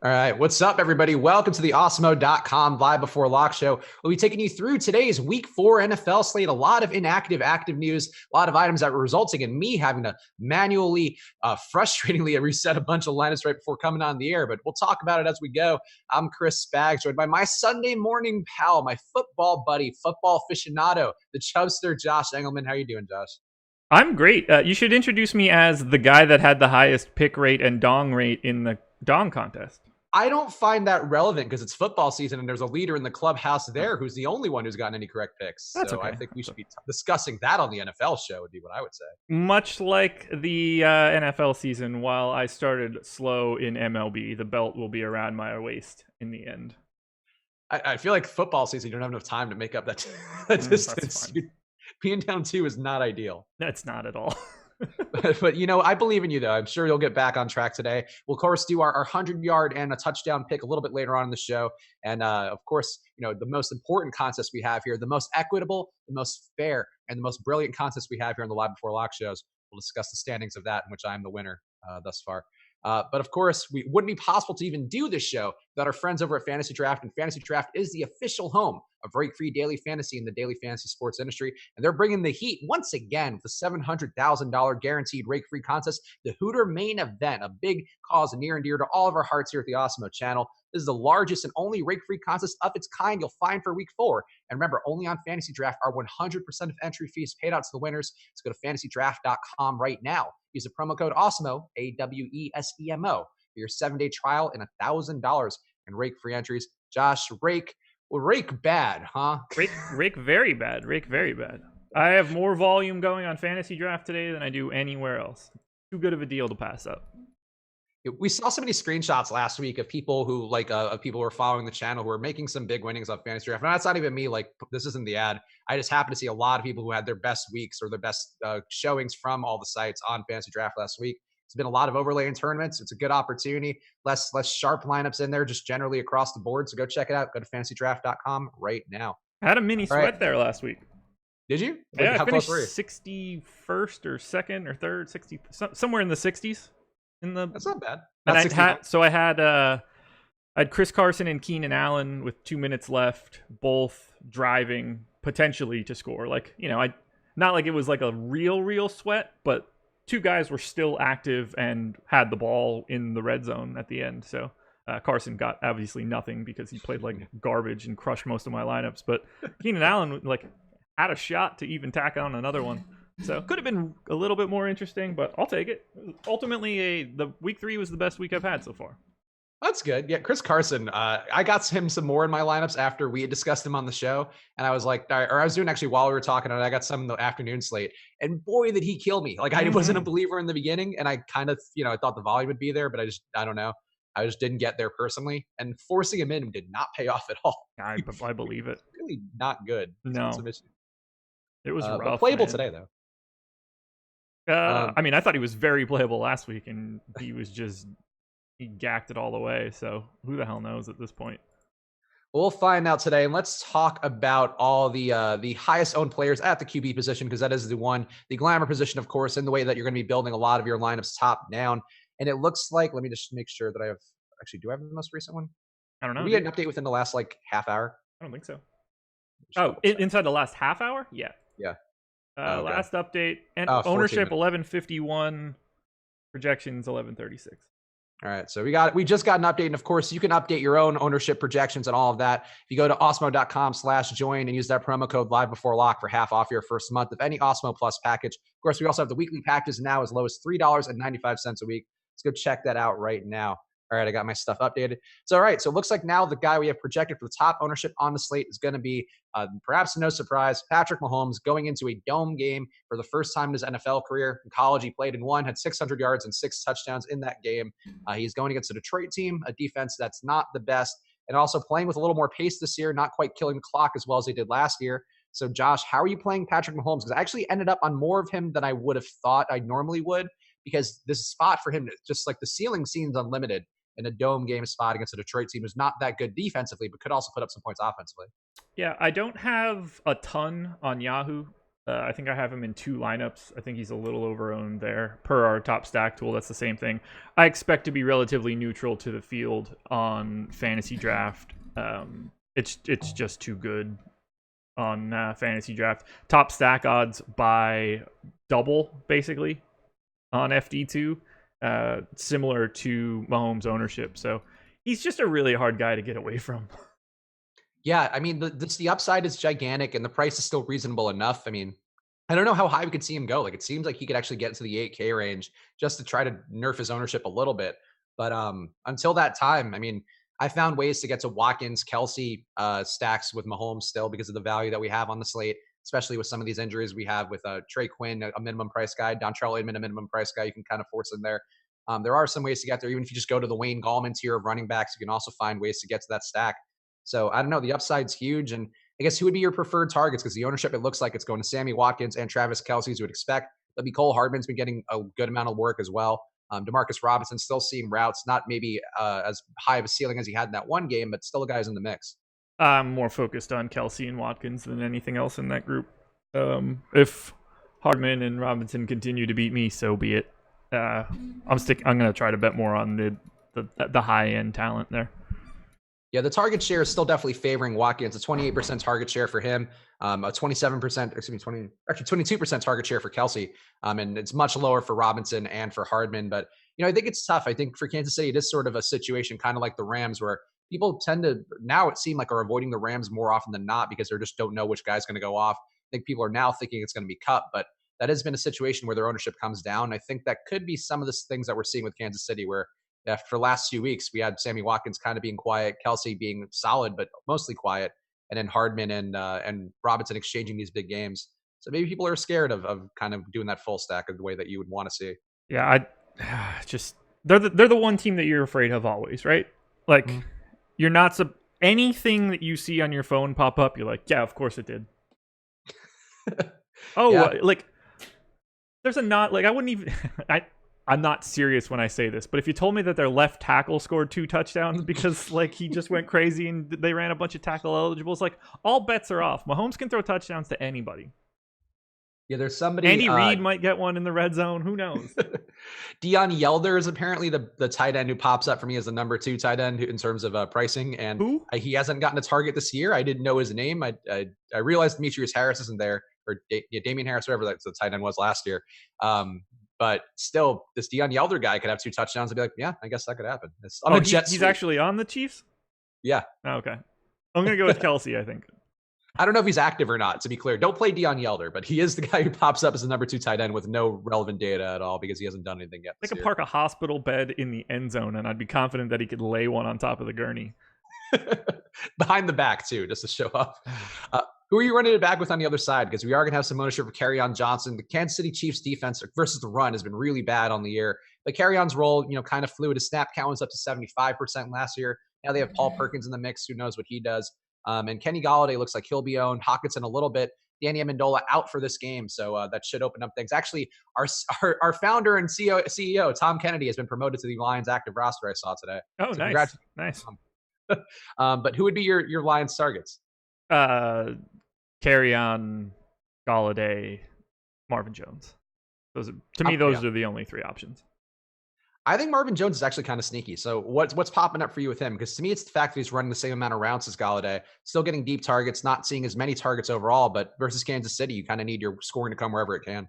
All right. What's up, everybody? Welcome to the Awesemo.com Live Before Lock show. We'll be taking you through today's Week 4 NFL slate. A lot of inactive, active news, a lot of items that were resulting in me having to manually, frustratingly reset a bunch of lineups right before coming on the air. But we'll talk about it as we go. I'm Chris Spags, joined by my Sunday morning pal, my football buddy, football aficionado, the Chubster, Josh Engelman. How you doing, Josh? I'm great. You should introduce me as the guy that had the highest pick rate and dong rate in the dong contest. I don't find that relevant because it's football season and there's a leader in the clubhouse there who's the only one who's gotten any correct picks. That's so okay. I think we should be discussing that on the NFL show would be what I would say. Much like the NFL season, while I started slow in MLB, the belt will be around my waist in the end. I feel like football season, you don't have enough time to make up that distance. Being down 2 is not ideal. That's not at all. But, I believe in you, though. I'm sure you'll get back on track today. We'll, of course, do our 100-yard and a touchdown pick a little bit later on in the show. And, of course, the most important contest we have here, the most equitable, the most fair, and the most brilliant contest we have here on the Live Before Lock shows. We'll discuss the standings of that, in which I'm the winner thus far. But of course, we wouldn't be possible to even do this show without our friends over at Fantasy Draft. And Fantasy Draft is the official home of rake-free daily fantasy in the daily fantasy sports industry. And they're bringing the heat once again with the $700,000 guaranteed rake-free contest, the Hooter main event, a big cause near and dear to all of our hearts here at the Awesemo channel. This is the largest and only rake-free contest of its kind you'll find for Week 4. And remember, only on Fantasy Draft are 100% of entry fees paid out to the winners. So go to fantasydraft.com right now. Use the promo code AWESEMO, AWESEMO, for your 7-day trial and $1,000 in rake-free entries. Josh, rake bad, huh? Rake very bad. Rake very bad. I have more volume going on Fantasy Draft today than I do anywhere else. Too good of a deal to pass up. We saw so many screenshots last week of people who people who are following the channel who are making some big winnings on Fantasy Draft. And that's not even me. This isn't the ad. I just happen to see a lot of people who had their best weeks or their best showings from all the sites on Fantasy Draft last week. It's been a lot of overlay in tournaments. It's a good opportunity. Less sharp lineups in there, just generally across the board. So go check it out. Go to fantasydraft.com right now. I had a mini sweat there last week. Did you? Yeah, I finished 61st or 2nd or 3rd, 60, somewhere in the 60s. That's not bad. And I had Chris Carson and Keenan Allen with 2 minutes left, both driving potentially to score. Not like it was like a real sweat, but 2 guys were still active and had the ball in the red zone at the end. So Carson got obviously nothing because he played like garbage and crushed most of my lineups. But Keenan Allen had a shot to even tack on another one. So could have been a little bit more interesting, but I'll take it. Ultimately, the week 3 was the best week I've had so far. That's good. Yeah, Chris Carson, I got him some more in my lineups after we had discussed him on the show. And I was like, or I was doing actually while we were talking, and I got some in the afternoon slate. And boy, did he kill me. I wasn't a believer in the beginning, and I kind of, I thought the volume would be there, but I don't know. I just didn't get there personally. And forcing him in did not pay off at all. I believe it. Really not good. No. It was rough. But playable today, though. I thought he was very playable last week, and he gacked it all the way. So who the hell knows at this point? We'll find out today, and let's talk about all the highest owned players at the QB position, because that is the glamour position, of course, in the way that you're going to be building a lot of your lineups top down. And it looks like, let me just make sure that do I have the most recent one? I don't know. Did we get an update within the last half hour? I don't think so. Oh, inside the last half hour? Yeah. Yeah. Okay. Last update and ownership 1151, projections 1136. All right, so we just got an update, and of course you can update your own ownership projections and all of that. If you go to awesemo.com/join and use that promo code live before lock for half off your first month of any Awesemo Plus package. Of course, we also have the weekly packages now as low as $3.95 a week. Let's go check that out right now. All right, I got my stuff updated. So, all right, so it looks like now the guy we have projected for the top ownership on the slate is going to be, perhaps no surprise, Patrick Mahomes going into a dome game for the first time in his NFL career. In college, he played in one, had 600 yards and 6 touchdowns in that game. He's going against a Detroit team, a defense that's not the best, and also playing with a little more pace this year, not quite killing the clock as well as they did last year. So, Josh, how are you playing Patrick Mahomes? Because I actually ended up on more of him than I would have thought I normally would, because this spot for him, just like the ceiling seems unlimited. In a dome game spot against a Detroit team who's not that good defensively, but could also put up some points offensively. Yeah, I don't have a ton on Yahoo I think I have him in 2 lineups. I think he's a little over-owned there. Per our top stack tool, that's the same thing. I expect to be relatively neutral to the field on fantasy draft. It's just too good on fantasy draft. Top stack odds by double, basically, on FD2, similar to Mahomes' ownership. So he's just a really hard guy to get away from. Yeah, I mean, the upside is gigantic, and the price is still reasonable enough. I mean, I don't know how high we could see him go. Like, it seems like he could actually get into the 8K range just to try to nerf his ownership a little bit. But until that time, I mean, I found ways to get to Watkins, Kelsey stacks with Mahomes still because of the value that we have on the slate, especially with some of these injuries we have with Trey Quinn, a minimum price guy, Dontrell Inman, a minimum price guy. You can kind of force in there. There are some ways to get there. Even if you just go to the Wayne Gallman tier of running backs, you can also find ways to get to that stack. So I don't know. The upside's huge. And I guess who would be your preferred targets? Because the ownership, it looks like it's going to Sammy Watkins and Travis Kelce, as you would expect. But Cole Hardman's been getting a good amount of work as well. Demarcus Robinson still seeing routes, not maybe as high of a ceiling as he had in that one game, but still a guy's in the mix. I'm more focused on Kelce and Watkins than anything else in that group. If Hardman and Robinson continue to beat me, so be it. I'm going to try to bet more on the high end talent there. Yeah, the target share is still definitely favoring Watkins. A 28% target share for him, a 22% target share for Kelce, and it's much lower for Robinson and for Hardman. But I think it's tough. I think for Kansas City, it is sort of a situation kind of like the Rams, where people tend to now it seems like are avoiding the Rams more often than not because they just don't know which guy's going to go off. I think people are now thinking it's going to be Kupp, but that has been a situation where their ownership comes down. I think that could be some of the things that we're seeing with Kansas City, where after the last few weeks, we had Sammy Watkins kind of being quiet, Kelce being solid, but mostly quiet, and then Hardman and Robinson exchanging these big games. So maybe people are scared of kind of doing that full stack of the way that you would want to see. Yeah, they're the one team that you're afraid of always, right? Like you're not anything that you see on your phone pop up, you're like, yeah, of course it did. Like there's a not like I wouldn't even I'm not serious when I say this, but if you told me that their left tackle scored 2 touchdowns because like he just went crazy and they ran a bunch of tackle eligibles, like all bets are off. Mahomes can throw touchdowns to anybody. Yeah, there's somebody. Andy Reid might get one in the red zone. Who knows? Deon Yelder is apparently the tight end who pops up for me as the number 2 tight end in terms of pricing, and he hasn't gotten a target this year. I didn't know his name. I realized Demetrius Harris isn't there, or Damian Harris, whoever the tight end was last year. But still, this Deon Yelder guy could have 2 touchdowns and be like, yeah, I guess that could happen. He's actually on the Chiefs? Yeah. Oh, okay. I'm going to go with Kelce, I think. I don't know if he's active or not, to be clear. Don't play Deon Yelder, but he is the guy who pops up as the number 2 tight end with no relevant data at all because he hasn't done anything yet. They could park a hospital bed in the end zone, and I'd be confident that he could lay one on top of the gurney. Behind the back, too, just to show off. Who are you running it back with on the other side? Because we are going to have some ownership for Kerryon Johnson. The Kansas City Chiefs defense versus the run has been really bad on the year. But Kerryon's role, kind of fluid. His snap count was up to 75% last year. Now they have Paul Perkins in the mix. Who knows what he does? And Kenny Golladay looks like he'll be owned. Hawkinson a little bit. Danny Amendola out for this game. So that should open up things. Actually, our founder and CEO, Tom Kennedy, has been promoted to the Lions active roster I saw today. Oh, so nice. But who would be your Lions targets? Kerryon, Golladay, Marvin Jones. Those are the only 3 options. I think Marvin Jones is actually kind of sneaky. So what's popping up for you with him? Because to me, it's the fact that he's running the same amount of routes as Golladay, still getting deep targets, not seeing as many targets overall. But versus Kansas City, you kind of need your scoring to come wherever it can.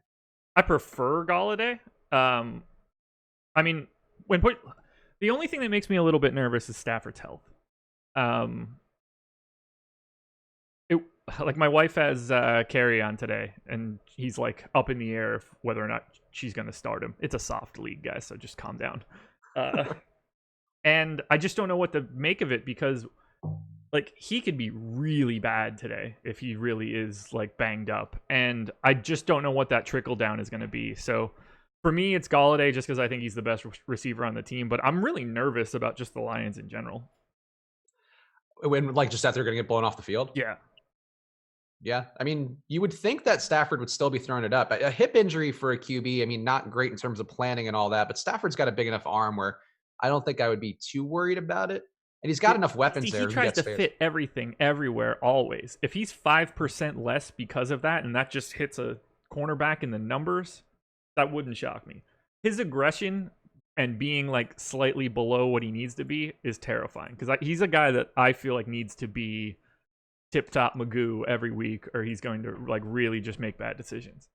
I prefer Golladay. I mean, the only thing that makes me a little bit nervous is Stafford's health. Like my wife has Kerryon today, and he's like up in the air of whether or not she's going to start him. It's a soft league, guys, so just calm down. And I just don't know what to make of it because like he could be really bad today if he really is like banged up, and I just don't know what that trickle down is going to be. So for me, it's Golladay just because I think he's the best receiver on the team, but I'm really nervous about just the Lions in general. When just that they're going to get blown off the field? Yeah. Yeah, I mean, you would think that Stafford would still be throwing it up. A hip injury for a QB, I mean, not great in terms of planning and all that, but Stafford's got a big enough arm where I don't think I would be too worried about it. And he's got enough weapons See, he there. He tries gets to spares. fit everything everywhere always. If he's 5% less because of that, and that just hits a cornerback in the numbers, that wouldn't shock me. His aggression and being like slightly below what he needs to be is terrifying because he's a guy that I feel like needs to be tip top Magoo every week, or he's going to like really just make bad decisions.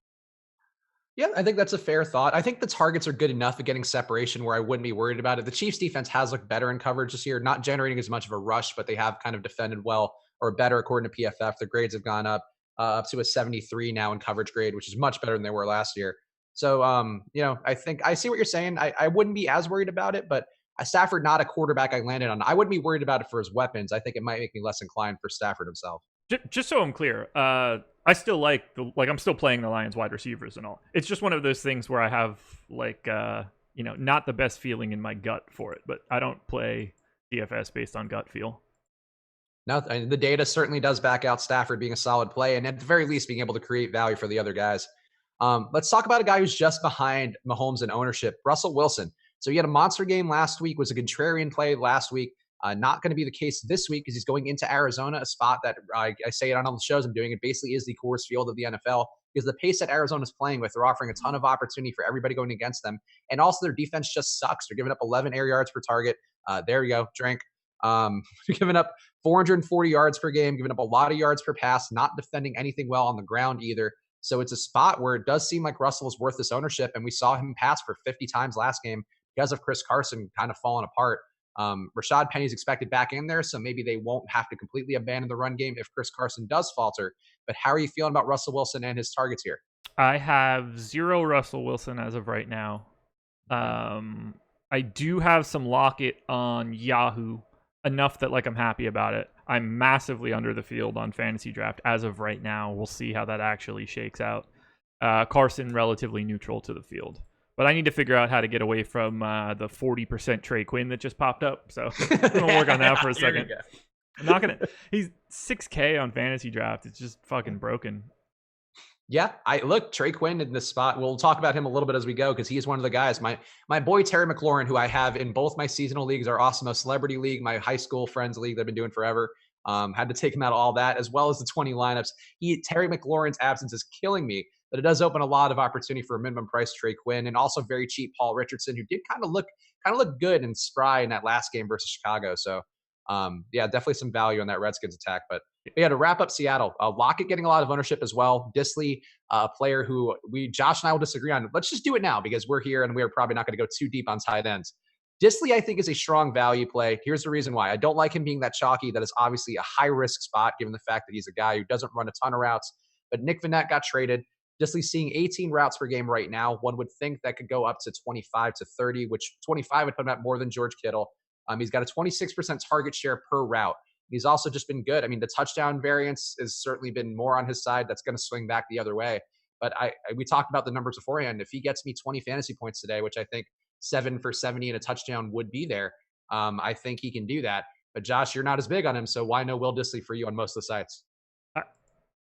Yeah, I think that's a fair thought. I think the targets are good enough at getting separation where I wouldn't be worried about it. The Chiefs defense has looked better in coverage this year, not generating as much of a rush, but they have kind of defended well or better according to PFF. Their grades have gone up to a 73 now in coverage grade, which is much better than they were last year. So, I think I see what you're saying. I wouldn't be as worried about it, but Stafford, not a quarterback I landed on. I wouldn't be worried about it for his weapons. I think it might make me less inclined for Stafford himself. Just so I'm clear, I still like I'm still playing the Lions wide receivers and all. It's just one of those things where I have like not the best feeling in my gut for it, but I don't play DFS based on gut feel. No, the data certainly does back out Stafford being a solid play, and at the very least, being able to create value for the other guys. Let's talk about a guy who's just behind Mahomes in ownership, Russell Wilson. So he had a monster game last week, was a contrarian play last week. Not going to be the case this week because he's going into Arizona, a spot that I say it on all the shows I'm doing. It basically is the Coors Field of the NFL because the pace that Arizona's playing with, they're offering a ton of opportunity for everybody going against them. And also their defense just sucks. They're giving up 11 air yards per target. There you go, drink. Giving up 440 yards per game, giving up a lot of yards per pass, not defending anything well on the ground either. So it's a spot where it does seem like Russell is worth this ownership. And we saw him pass for 50 times last game because of Chris Carson kind of falling apart. Rashad Penny's expected back in there, so maybe they won't have to completely abandon the run game if Chris Carson does falter. But how are you feeling about Russell Wilson and his targets here? I have 0 Russell Wilson as of right now. I do have some Lockett on Yahoo, enough that like I'm happy about it. I'm massively under the field on Fantasydraft as of right now. We'll see how that actually shakes out. Carson relatively neutral to the field. But I need to figure out how to get away from the 40% Trey Quinn that just popped up. So I'm going to work on that for a second. I'm not going to. He's 6K on Fantasydraft. It's just fucking broken. Yeah, Trey Quinn in this spot. We'll talk about him a little bit as we go because he's one of the guys. My boy Terry McLaurin, who I have in both my seasonal leagues, our Awesemo Celebrity League, my high school friends league that I've been doing forever. Had to take him out of all that, as well as the 20 lineups. Terry McLaurin's absence is killing me, but it does open a lot of opportunity for a minimum price Trey Quinn and also very cheap Paul Richardson, who did kind of look good and spry in that last game versus Chicago. So definitely some value on that Redskins attack. But yeah, to wrap up Seattle, Lockett getting a lot of ownership as well. Dissly, a player who Josh and I will disagree on. Let's just do it now because we're here and we're probably not going to go too deep on tight ends. Dissly, I think, is a strong value play. Here's the reason why. I don't like him being that chalky. That is obviously a high-risk spot given the fact that he's a guy who doesn't run a ton of routes. But Nick Vannett got traded. Dissly seeing 18 routes per game right now. One would think that could go up to 25 to 30, which 25 would put him at more than George Kittle. He's got a 26% target share per route. He's also just been good. I mean, the touchdown variance has certainly been more on his side. That's going to swing back the other way. But we talked about the numbers beforehand. If he gets me 20 fantasy points today, which I think 7 for 70 and a touchdown would be there, I think he can do that. But Josh, you're not as big on him, so why no Will Dissly for you on most of the sites?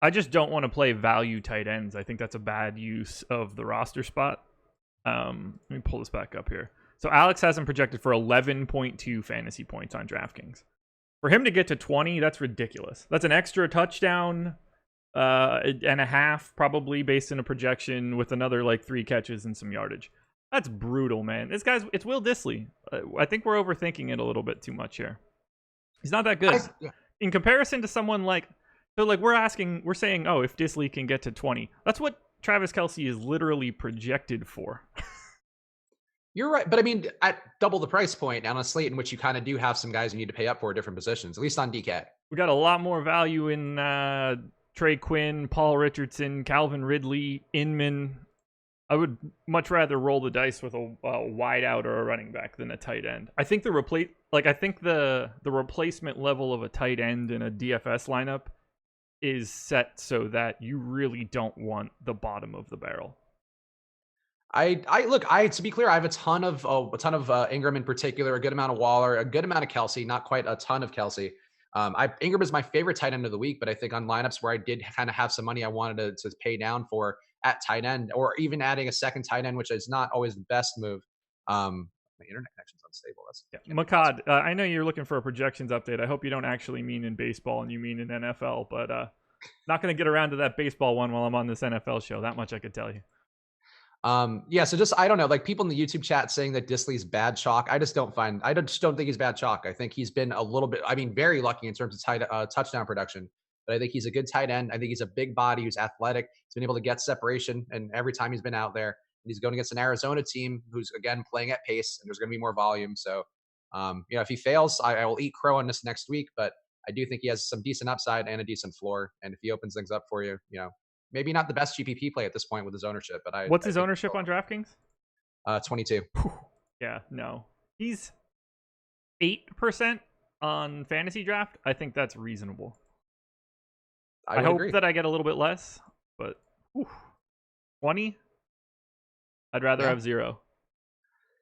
I just don't want to play value tight ends. I think that's a bad use of the roster spot. Let me pull this back up here. So Alex has him projected for 11.2 fantasy points on DraftKings. For him to get to 20, that's ridiculous. That's an extra touchdown and a half, probably, based on a projection with another like 3 catches and some yardage. That's brutal, man. It's Will Dissly. I think we're overthinking it a little bit too much here. He's not that good. In comparison to someone like, so like we're saying, oh, if Dissly can get to 20, that's what Travis Kelce is literally projected for. You're right. But I mean, at double the price point on a slate in which you kind of do have some guys you need to pay up for different positions, at least on DK. We got a lot more value in Trey Quinn, Paul Richardson, Calvin Ridley, Inman. I would much rather roll the dice with a wide out or a running back than a tight end. I think the replacement level of a tight end in a DFS lineup is set so that you really don't want the bottom of the barrel. To be clear, I have a ton of Ingram in particular, a good amount of Waller, a good amount of Kelce, not quite a ton of Kelce. Ingram is my favorite tight end of the week, but I think on lineups where I did kind of have some money I wanted to pay down for at tight end, or even adding a second tight end, which is not always the best move. My internet connection's unstable. Yeah. Makad, I know you're looking for a projections update. I hope you don't actually mean in baseball and you mean in NFL, but not going to get around to that baseball one while I'm on this NFL show. That much I could tell you. Yeah, so just I don't know, like people in the YouTube chat saying that Disley's bad chalk. I just don't think he's bad chalk. I think he's been a little bit, I mean, very lucky in terms of touchdown production. But I think he's a good tight end. I think he's a big body who's athletic. He's been able to get separation, and every time he's been out there, and he's going against an Arizona team who's again playing at pace, and there's going to be more volume. So, if he fails, I will eat crow on this next week. But I do think he has some decent upside and a decent floor. And if he opens things up for you, maybe not the best GPP play at this point with his ownership, but what's his ownership on DraftKings? 22. Yeah, no, he's 8% on Fantasydraft. I think that's reasonable. I hope that I get a little bit less, but 20. I'd rather have 0.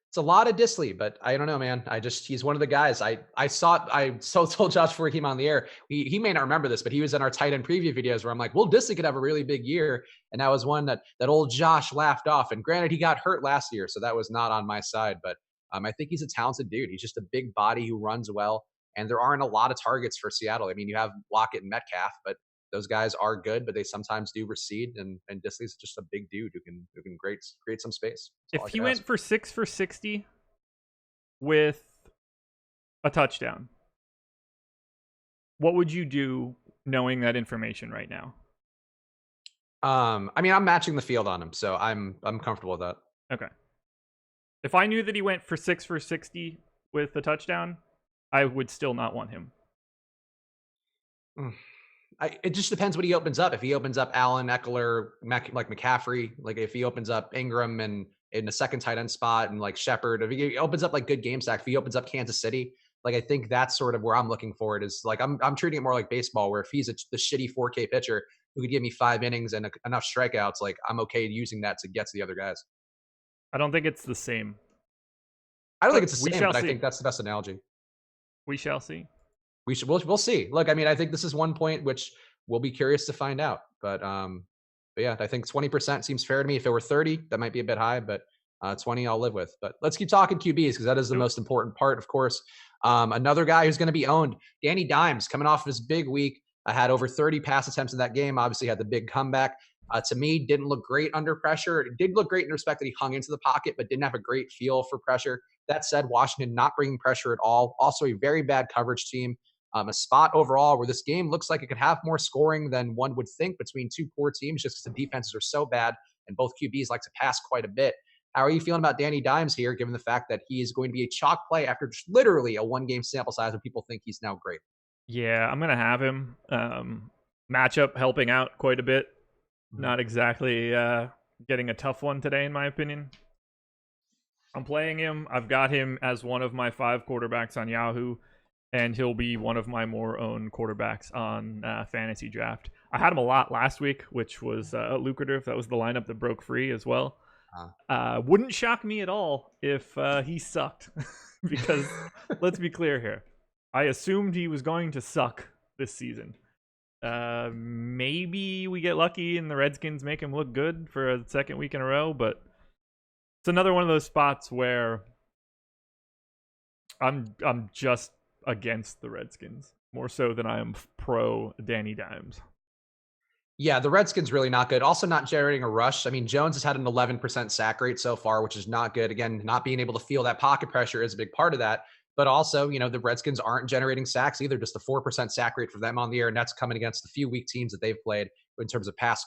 It's a lot of Disley, but I don't know, man. He's one of the guys. I told Josh before he came on the air. He may not remember this, but he was in our tight end preview videos where I'm like, well, Disley could have a really big year, and that was one that old Josh laughed off. And granted, he got hurt last year, so that was not on my side. But I think he's a talented dude. He's just a big body who runs well, and there aren't a lot of targets for Seattle. I mean, you have Lockett and Metcalf, but those guys are good, but they sometimes do recede, and Disley's just a big dude who can create some space. If he went for 6 for 60 with a touchdown, what would you do knowing that information right now? I mean, I'm matching the field on him, so I'm comfortable with that. Okay. If I knew that he went for 6 for 60 with a touchdown, I would still not want him. It just depends what he opens up. If he opens up Allen, Eckler, like McCaffrey, like if he opens up Ingram and in a second tight end spot and like Shepard, if he opens up like good game stack, if he opens up Kansas City, like I think that's sort of where I'm looking for it is like I'm treating it more like baseball, where if he's the shitty 4K pitcher who could give me 5 innings and enough strikeouts, like I'm okay using that to get to the other guys. I don't think it's the same. I don't think it's the same, but I think that's the best analogy. We shall see. We'll see. Look, I mean, I think this is one point which we'll be curious to find out. But yeah, I think 20% seems fair to me. If it were 30, that might be a bit high, but 20 I'll live with. But let's keep talking QBs because that is the most important part, of course. Another guy who's going to be owned, Danny Dimes, coming off of his big week. I had over 30 pass attempts in that game. Obviously had the big comeback. To me, didn't look great under pressure. It did look great in respect that he hung into the pocket, but didn't have a great feel for pressure. That said, Washington not bringing pressure at all. Also a very bad coverage team. A spot overall where this game looks like it could have more scoring than one would think between two poor teams, just because the defenses are so bad and both QBs like to pass quite a bit. How are you feeling about Danny Dimes here, given the fact that he is going to be a chalk play after literally a one-game sample size when people think he's now great? Yeah, I'm going to have him. Matchup helping out quite a bit. Not exactly getting a tough one today, in my opinion. I'm playing him. I've got him as one of my 5 quarterbacks on Yahoo, and he'll be one of my more owned quarterbacks on Fantasydraft. I had him a lot last week, which was lucrative. That was the lineup that broke free as well. Wouldn't shock me at all if he sucked. Because let's be clear here. I assumed he was going to suck this season. Maybe we get lucky and the Redskins make him look good for a second week in a row, but it's another one of those spots where I'm just against the Redskins more so than I am pro Danny Dimes. Yeah, the Redskins really not good. Also not generating a rush. I mean, Jones has had an 11% sack rate so far, which is not good. Again, not being able to feel that pocket pressure is a big part of that. But also, the Redskins aren't generating sacks either, just a 4% sack rate for them on the year. And that's coming against the few weak teams that they've played in terms of pass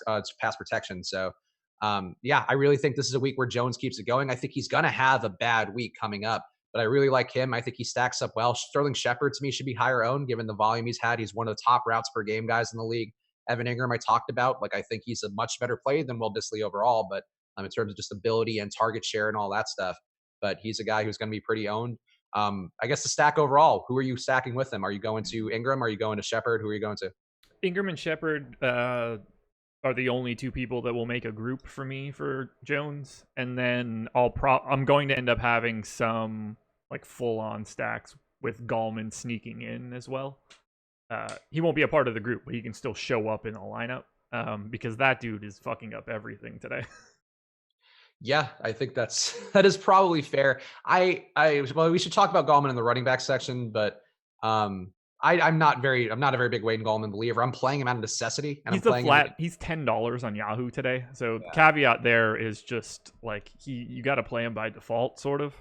protection. So, yeah, I really think this is a week where Jones keeps it going. I think he's going to have a bad week coming up, but I really like him. I think he stacks up well. Sterling Shepard, to me, should be higher owned given the volume he's had. He's one of the top routes per game guys in the league. Evan Ingram, I talked about. Like, I think he's a much better play than Will Dissly overall, but in terms of just ability and target share and all that stuff. But he's a guy who's going to be pretty owned. I guess the stack overall, who are you stacking with him? Are you going to Ingram? Are you going to Shepard? Who are you going to? Ingram and Shepard are the only 2 people that will make a group for me for Jones. And then I'm going to end up having some like full-on stacks with Gallman sneaking in as well. He won't be a part of the group, but he can still show up in the lineup because that dude is fucking up everything today. Yeah, I think that is probably fair. Well, we should talk about Gallman in the running back section, but I'm not a very big Wayne Gallman believer. I'm playing him out of necessity, and I'm playing him. He's $10 on Yahoo today. So the Yeah. caveat there is just like you got to play him by default, sort of.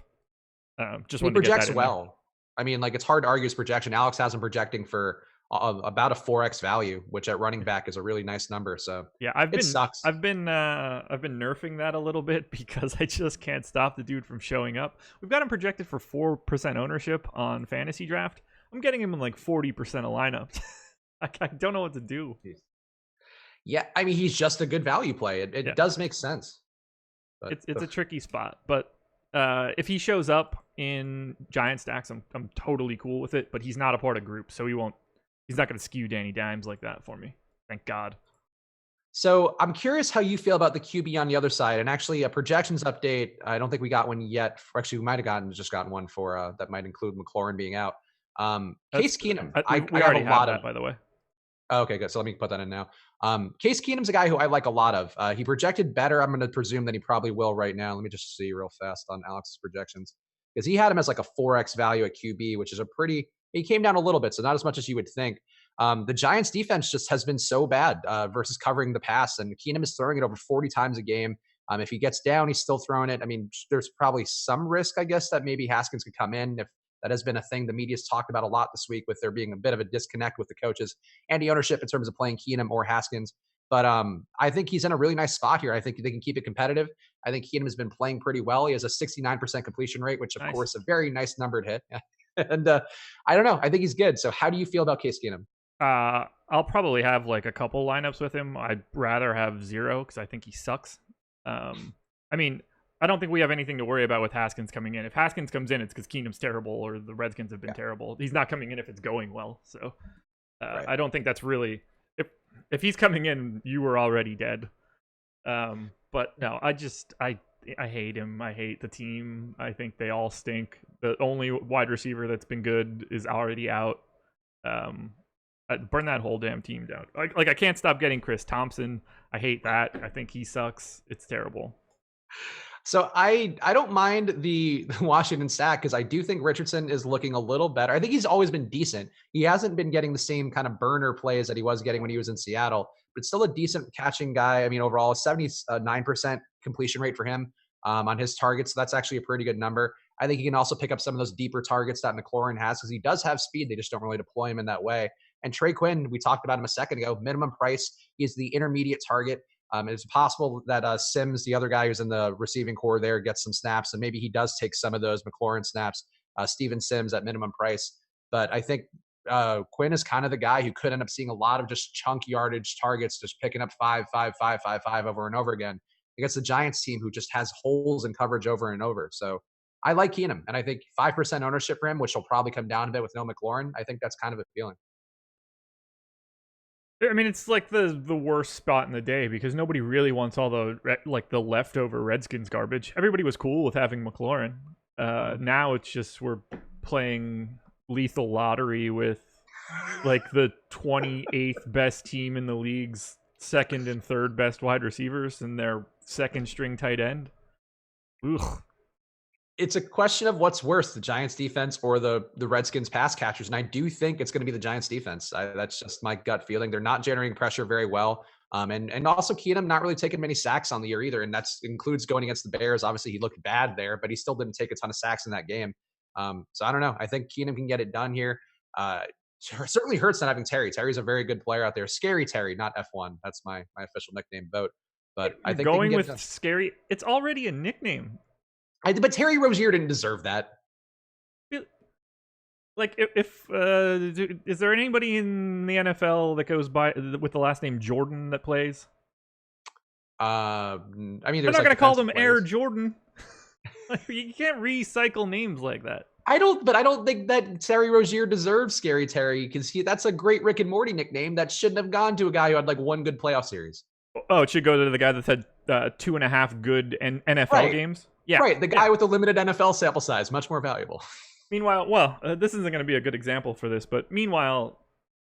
Just He wanted to get projects that in there. well. I mean, like it's hard to argue his projection. Alex has him projecting for about a 4x value, which at running back is a really nice number. So Yeah, it sucks. I've been nerfing that a little bit because I just can't stop the dude from showing up. We've got him projected for 4% ownership on Fantasydraft. I'm getting him in like 40% of lineups. I don't know what to do. Yeah, I mean, he's just a good value play. It does make sense. But it's a tricky spot, but if he shows up in giant stacks, I'm totally cool with it. But he's not a part of group, so he's not going to skew Danny Dimes like that for me. Thank God. So I'm curious how you feel about the QB on the other side, and actually a projections update. I don't think we got one yet. Actually, we might have just gotten one for that might include McLaurin being out. Case Keenum. We already have that, by the way. Okay, good. So let me put that in now. Case Keenum's a guy who I like a lot of. He projected better, I'm going to presume, than he probably will right now. Let me just see real fast on Alex's projections. Because he had him as like a 4x value at QB, which is he came down a little bit, so not as much as you would think. The Giants defense just has been so bad versus covering the pass, and Keenum is throwing it over 40 times a game. If he gets down, he's still throwing it. I mean, there's probably some risk, I guess, that maybe Haskins could come in if that has been a thing the media's talked about a lot this week, with there being a bit of a disconnect with the coaches and the ownership in terms of playing Keenum or Haskins. But I think he's in a really nice spot here. I think they can keep it competitive. I think Keenum has been playing pretty well. He has a 69% completion rate, which, of course, a very nice number to hit. And I don't know. I think he's good. So how do you feel about Case Keenum? I'll probably have like a couple lineups with him. I'd rather have 0 because I think he sucks. I mean, I don't think we have anything to worry about with Haskins coming in. If Haskins comes in, it's because Keenum's terrible or the Redskins have been terrible. He's not coming in if it's going well. So right. I don't think that's really... If he's coming in, you were already dead. But no, I hate him. I hate the team. I think they all stink. The only wide receiver that's been good is already out. I'd burn that whole damn team down. Like I can't stop getting Chris Thompson. I hate that. I think he sucks. It's terrible. So I don't mind the Washington stack because I do think Richardson is looking a little better. I think he's always been decent. He hasn't been getting the same kind of burner plays that he was getting when he was in Seattle, but still a decent catching guy. I mean, overall, 79% completion rate for him on his targets. So that's actually a pretty good number. I think he can also pick up some of those deeper targets that McLaurin has because he does have speed. They just don't really deploy him in that way. And Trey Quinn, we talked about him a second ago, minimum price. He's the intermediate target. It's possible that Sims, the other guy who's in the receiving core there, gets some snaps, and maybe he does take some of those McLaurin snaps. Steven Sims at minimum price. But I think Quinn is kind of the guy who could end up seeing a lot of just chunk yardage targets, just picking up 5, 5, 5, 5, 5 over and over again against the Giants team who just has holes in coverage over and over. So I like Keenum, and I think 5% ownership for him, which will probably come down a bit with no McLaurin. I think that's kind of appealing. I mean, it's like the worst spot in the day because nobody really wants all the leftover Redskins garbage. Everybody was cool with having McLaurin. Now it's just we're playing lethal lottery with like the 28th best team in the league's second and third best wide receivers and their second string tight end. Ugh. It's a question of what's worse, the Giants defense or the Redskins pass catchers. And I do think it's going to be the Giants defense. That's just my gut feeling. They're not generating pressure very well. And also Keenum not really taking many sacks on the year either. And that includes going against the Bears. Obviously he looked bad there, but he still didn't take a ton of sacks in that game. So I don't know. I think Keenum can get it done here. Certainly hurts not having Terry. Terry's a very good player out there. Scary Terry, not F1. That's my official nickname vote. But I think going with Scary, it's already a nickname. But Terry Rozier didn't deserve that. Like, is there anybody in the NFL that goes by with the last name Jordan that plays? I mean, they're not going to call them Air Jordan. Like, you can't recycle names like that. I don't think that Terry Rozier deserves Scary Terry because that's a great Rick and Morty nickname that shouldn't have gone to a guy who had like one good playoff series. Oh, it should go to the guy that had 2.5 good NFL games. Yeah, right. The guy with the limited NFL sample size, much more valuable. Meanwhile, this isn't going to be a good example for this, but meanwhile,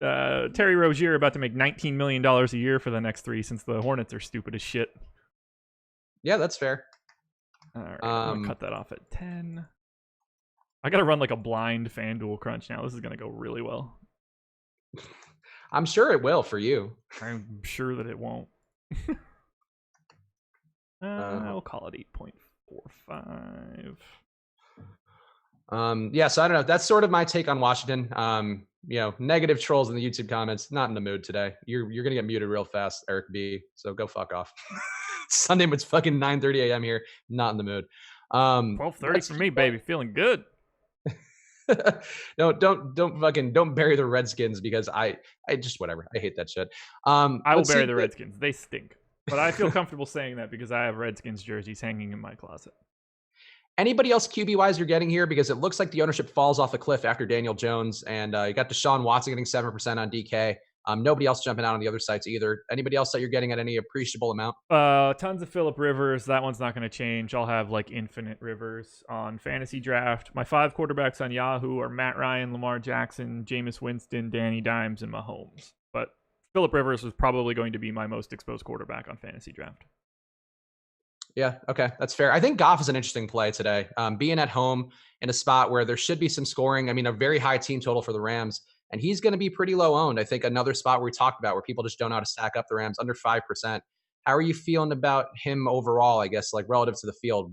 Terry Rozier about to make $19 million a year for the next 3 since the Hornets are stupid as shit. Yeah, that's fair. All right, I'm gonna cut that off at 10. I gotta run like a blind FanDuel crunch now. This is gonna go really well. I'm sure it will for you. I'm sure that it won't. We'll call it 8.45. Yeah, so I don't know. That's sort of my take on Washington. Negative trolls in the YouTube comments. Not in the mood today. You're gonna get muted real fast, Eric B. So go fuck off. Sunday, it's fucking 9:30 a.m. here. Not in the mood. 12:30 for me, baby. Feeling good. No, don't bury the Redskins because I just whatever. I hate that shit. I will bury the Redskins. They stink. But I feel comfortable saying that because I have Redskins jerseys hanging in my closet. Anybody else QB-wise you're getting here? Because it looks like the ownership falls off the cliff after Daniel Jones, and you got Deshaun Watson getting 7% on DK. Nobody else jumping out on the other sites either. Anybody else that you're getting at any appreciable amount? Tons of Phillip Rivers. That one's not going to change. I'll have like infinite Rivers on Fantasydraft. My 5 quarterbacks on Yahoo are Matt Ryan, Lamar Jackson, Jameis Winston, Danny Dimes, and Mahomes. But Phillip Rivers was probably going to be my most exposed quarterback on Fantasydraft. Yeah, okay, that's fair. I think Goff is an interesting play today. Being at home in a spot where there should be some scoring. I mean, a very high team total for the Rams, and he's going to be pretty low owned. I think another spot where we talked about where people just don't know how to stack up the Rams, under 5%. How are you feeling about him overall, I guess, like relative to the field?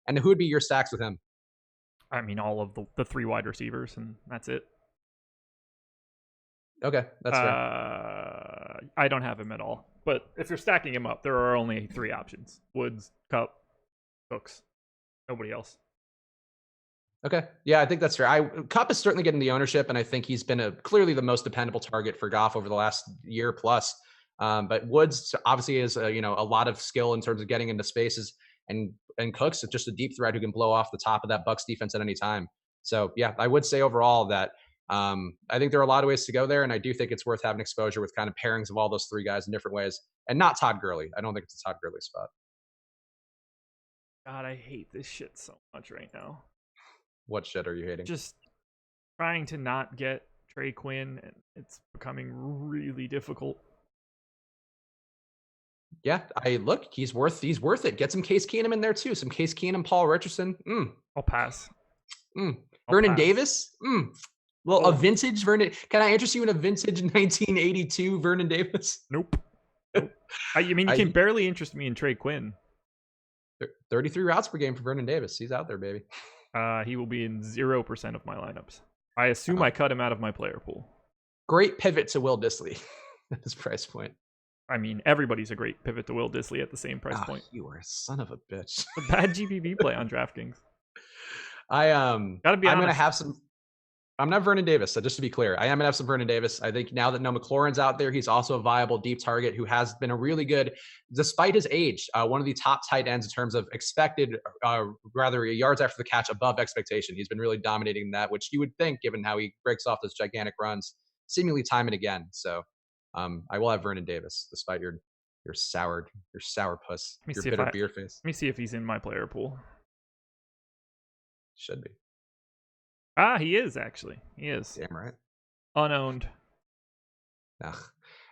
And who would be your stacks with him? I mean, all of the 3 wide receivers, and that's it. Okay, that's fair. I don't have him at all. But if you're stacking him up, there are only 3 options. Woods, Kupp, Cooks. Nobody else. Okay. Yeah, I think that's fair. Kupp is certainly getting the ownership, and I think he's been clearly the most dependable target for Goff over the last year plus. But Woods obviously is a lot of skill in terms of getting into spaces, and Cooks is just a deep threat who can blow off the top of that Bucs defense at any time. So yeah, I would say overall that I think there are a lot of ways to go there, and I do think it's worth having exposure with kind of pairings of all those 3 guys in different ways, and not Todd Gurley. I don't think it's a Todd Gurley spot. God, I hate this shit so much right now. What shit are you hating? Just trying to not get Trey Quinn, and it's becoming really difficult. Yeah, he's worth it. Get some Case Keenum in there too. Some Case Keenum, Paul Richardson. I'll pass. Vernon Davis. Well, a vintage Vernon. Can I interest you in a vintage 1982 Vernon Davis? Nope. I mean, you can barely interest me in Trey Quinn. 33 routes per game for Vernon Davis. He's out there, baby. He will be in 0% of my lineups. I assume I cut him out of my player pool. Great pivot to Will Dissly at this price point. I mean, everybody's a great pivot to Will Dissly at the same price point. You are a son of a bitch. A bad GPP play on DraftKings. Gotta be honest. I'm gonna have some. I'm not Vernon Davis, so just to be clear, I am gonna have some Vernon Davis. I think now that Noah McLaurin's out there, he's also a viable deep target who has been a really good, despite his age, one of the top tight ends in terms of expected, yards after the catch above expectation. He's been really dominating that, which you would think, given how he breaks off those gigantic runs, seemingly time and again. So I will have Vernon Davis, despite your sour puss, your bitter beer face. Let me see if he's in my player pool. Should be. He is actually. He is. Damn right. Unowned. Ugh.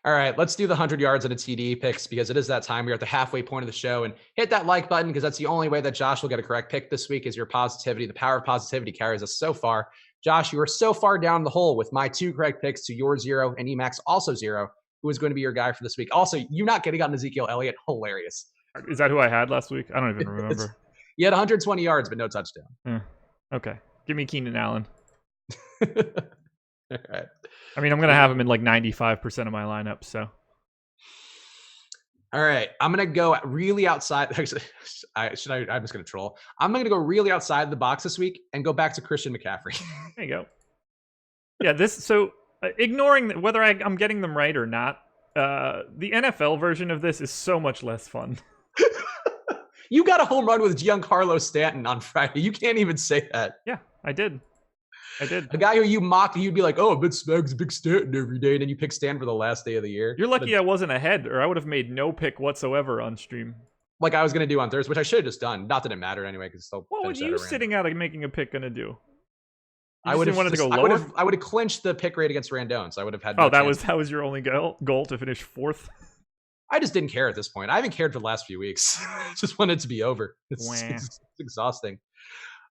All right, let's do the 100 yards and a TD picks because it is that time. We're at the halfway point of the show, and hit that like button because that's the only way that Josh will get a correct pick this week is your positivity. The power of positivity carries us so far. Josh, you are so far down the hole with my 2 correct picks to your 0 and Emacs also 0. Who is going to be your guy for this week? Also, you not getting on Ezekiel Elliott, hilarious. Is that who I had last week? I don't even remember. You had 120 yards, but no touchdown. Okay. Give me Keenan Allen. All right. I mean, I'm going to have him in like 95% of my lineup, so. All right. I'm going to go really outside. I'm just going to troll. I'm going to go really outside the box this week and go back to Christian McCaffrey. There you go. Yeah, so ignoring whether I'm getting them right or not, the NFL version of this is so much less fun. You got a home run with Giancarlo Stanton on Friday. You can't even say that. Yeah, I did. A guy who you mocked, you'd be like, oh, but Spag's a big Stanton every day, and then you pick Stanton for the last day of the year. You're lucky I wasn't ahead, or I would have made no pick whatsoever on stream. Like I was going to do on Thursday, which I should have just done. Not that it mattered anyway, because still. What would you sitting out and making a pick going to do? I would have wanted to go lower. I would have clinched the pick rate against Randone, so I would have had. No that was your only goal to finish 4th. I just didn't care at this point. I haven't cared for the last few weeks. Just wanted it to be over. It's exhausting.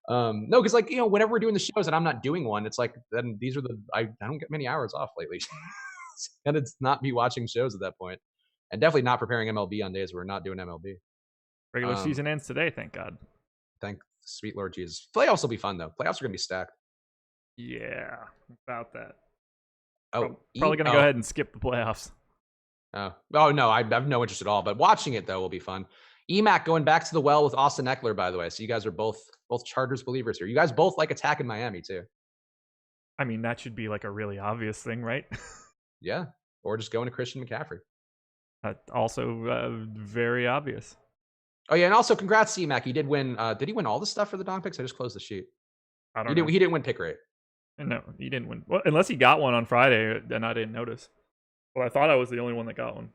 No, because whenever we're doing the shows and I'm not doing one, it's like then these are I don't get many hours off lately, and it's not me watching shows at that point, and definitely not preparing MLB on days where we're not doing MLB. Regular season ends today, thank God. Thank sweet Lord Jesus. Playoffs will be fun though. Playoffs are gonna be stacked. Yeah, about that. Oh, probably gonna go ahead and skip the playoffs. Oh no, I have no interest at all. But watching it though will be fun. EMAC going back to the well with Austin Eckler, by the way. So you guys are both Chargers believers here. You guys both like attacking Miami too. I mean, that should be like a really obvious thing, right? Yeah, or just going to Christian McCaffrey. Also very obvious. Oh yeah, and also congrats to EMAC. He did win. Did he win all the stuff for the donk picks? I just closed the sheet. I don't know. He didn't win pick rate. No, he didn't win. Well, unless he got one on Friday, then I didn't notice. Well, I thought I was the only one that got one.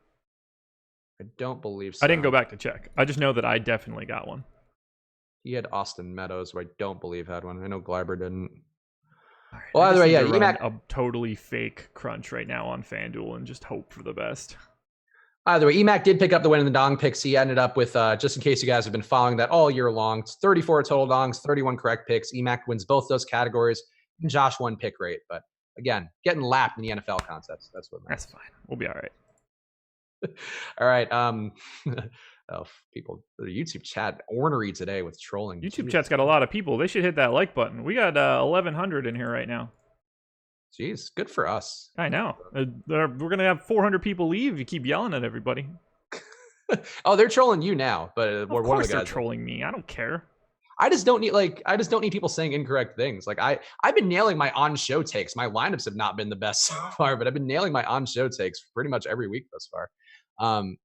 I don't believe so. I didn't go back to check. I just know that I definitely got one. He had Austin Meadows, who I don't believe had one. I know Gleiber didn't. Right, well, either way, yeah, EMAC a totally fake crunch right now on FanDuel and just hope for the best. Either way, EMAC did pick up the win in the dong picks. He ended up with, just in case you guys have been following that all year long, it's 34 total dongs, 31 correct picks. EMAC wins both those categories, and Josh won pick rate. But again, getting lapped in the NFL concepts. That's what matters. That's fine. We'll be all right. All right. People, the YouTube chat ornery today with trolling. YouTube chat's got a lot of people. They should hit that like button. We got 1,100 in here right now. Jeez, good for us. I know. We're going to have 400 people leave if you keep yelling at everybody. Oh, they're trolling you now, but of course they're trolling me. I don't care. I just don't need people saying incorrect things. Like I've been nailing my on-show takes. My lineups have not been the best so far, but I've been nailing my on-show takes pretty much every week thus far.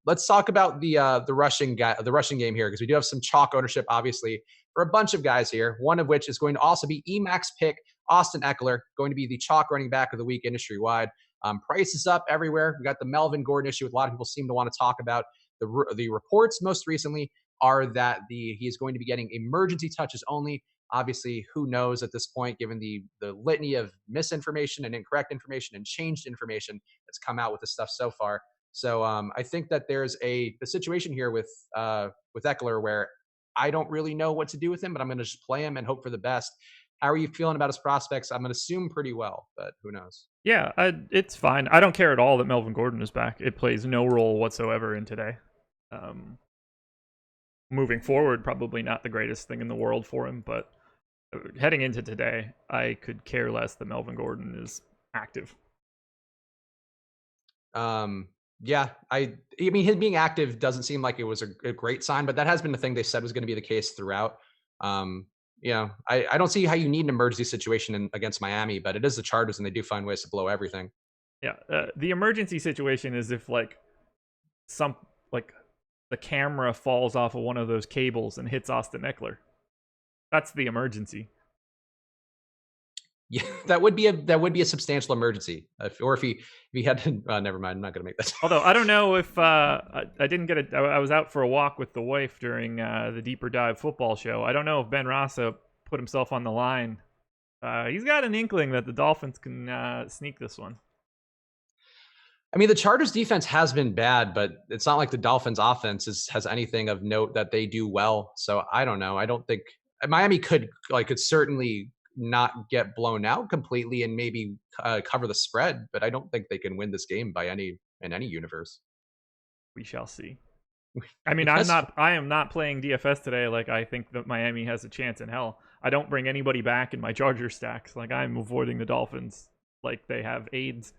Let's talk about the rushing game here, because we do have some chalk ownership, obviously, for a bunch of guys here. One of which is going to also be EMAC's pick, Austin Eckler, going to be the chalk running back of the week industry wide. Price is up everywhere. We got the Melvin Gordon issue, with a lot of people seem to want to talk about. The reports most recently are that he is going to be getting emergency touches only. Obviously, who knows at this point, given the litany of misinformation and incorrect information and changed information that's come out with this stuff so far. So I think that there's a situation here with Eckler where I don't really know what to do with him, but I'm going to just play him and hope for the best. How are you feeling about his prospects? I'm going to assume pretty well, but who knows? Yeah, it's fine. I don't care at all that Melvin Gordon is back. It plays no role whatsoever in today. Moving forward, probably not the greatest thing in the world for him, but heading into today, I could care less that Melvin Gordon is active. Yeah, I mean, him being active doesn't seem like it was a great sign, but that has been the thing they said was going to be the case throughout. I don't see how you need an emergency situation against Miami, but it is the Chargers, and they do find ways to blow everything. Yeah, the emergency situation is if the camera falls off of one of those cables and hits Austin Eckler. That's the emergency. Yeah, that would be a substantial emergency. If he had to, never mind. I'm not going to make that. Although I don't know if I didn't get it. I was out for a walk with the wife during the Deeper Dive football show. I don't know if Ben Rossa put himself on the line. He's got an inkling that the Dolphins can sneak this one. I mean, the Chargers defense has been bad, but it's not like the Dolphins offense has anything of note that they do well. So I don't know. I don't think Miami could certainly not get blown out completely and maybe cover the spread, but I don't think they can win this game in any universe. We shall see. I mean, I am not playing DFS today. Like, I think that Miami has a chance in hell. I don't bring anybody back in my Charger stacks. Like, I'm avoiding the Dolphins like they have AIDS.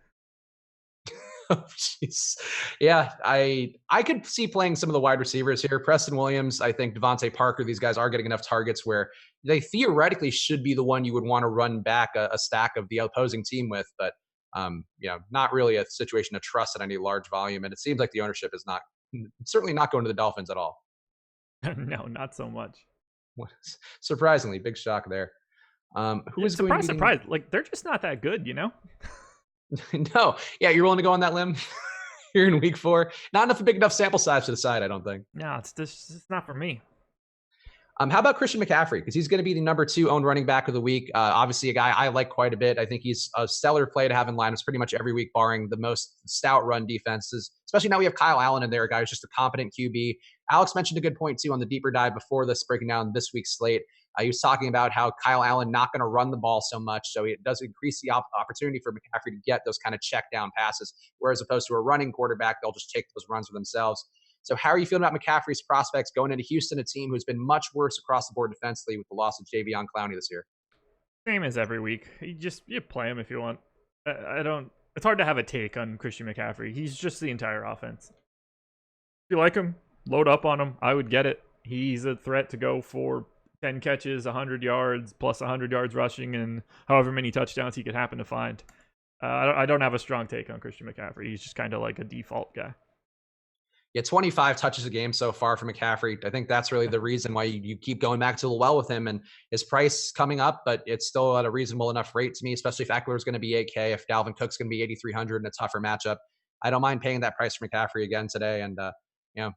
Oh, jeez. Yeah, I could see playing some of the wide receivers here. Preston Williams, I think Devontae Parker, these guys are getting enough targets where they theoretically should be the one you would want to run back a stack of the opposing team with, but not really a situation to trust at any large volume. And it seems like the ownership is certainly not going to the Dolphins at all. No, not so much. Surprisingly, big shock there. Who is surprised? Like, they're just not that good, you know? No. Yeah, you're willing to go on that limb here in week 4? Not enough, a big enough sample size to decide, I don't think. No, it's not for me. How about Christian McCaffrey? Because he's going to be the number 2 owned running back of the week. Obviously, a guy I like quite a bit. I think he's a stellar play to have in lineups pretty much every week, barring the most stout run defenses. Especially now we have Kyle Allen in there, a guy who's just a competent QB. Alex mentioned a good point, too, on the deeper dive before this, breaking down this week's slate. He was talking about how Kyle Allen not going to run the ball so much, so it does increase the opportunity for McCaffrey to get those kind of check down passes, whereas opposed to a running quarterback, they'll just take those runs for themselves. So how are you feeling about McCaffrey's prospects going into Houston, a team who's been much worse across the board defensively with the loss of Jadeveon Clowney this year? Same as every week. You play him if you want. I don't. It's hard to have a take on Christian McCaffrey. He's just the entire offense. If you like him, load up on him. I would get it. He's a threat to go for 10 catches, 100 yards, plus 100 yards rushing, and however many touchdowns he could happen to find. I don't have a strong take on Christian McCaffrey. He's just kind of like a default guy. Yeah, 25 touches a game so far for McCaffrey. I think that's really the reason why you keep going back to the well with him, and his price coming up, but it's still at a reasonable enough rate to me, especially if Eckler's going to be 8K, if Dalvin Cook's going to be 8,300 in a tougher matchup. I don't mind paying that price for McCaffrey again today, and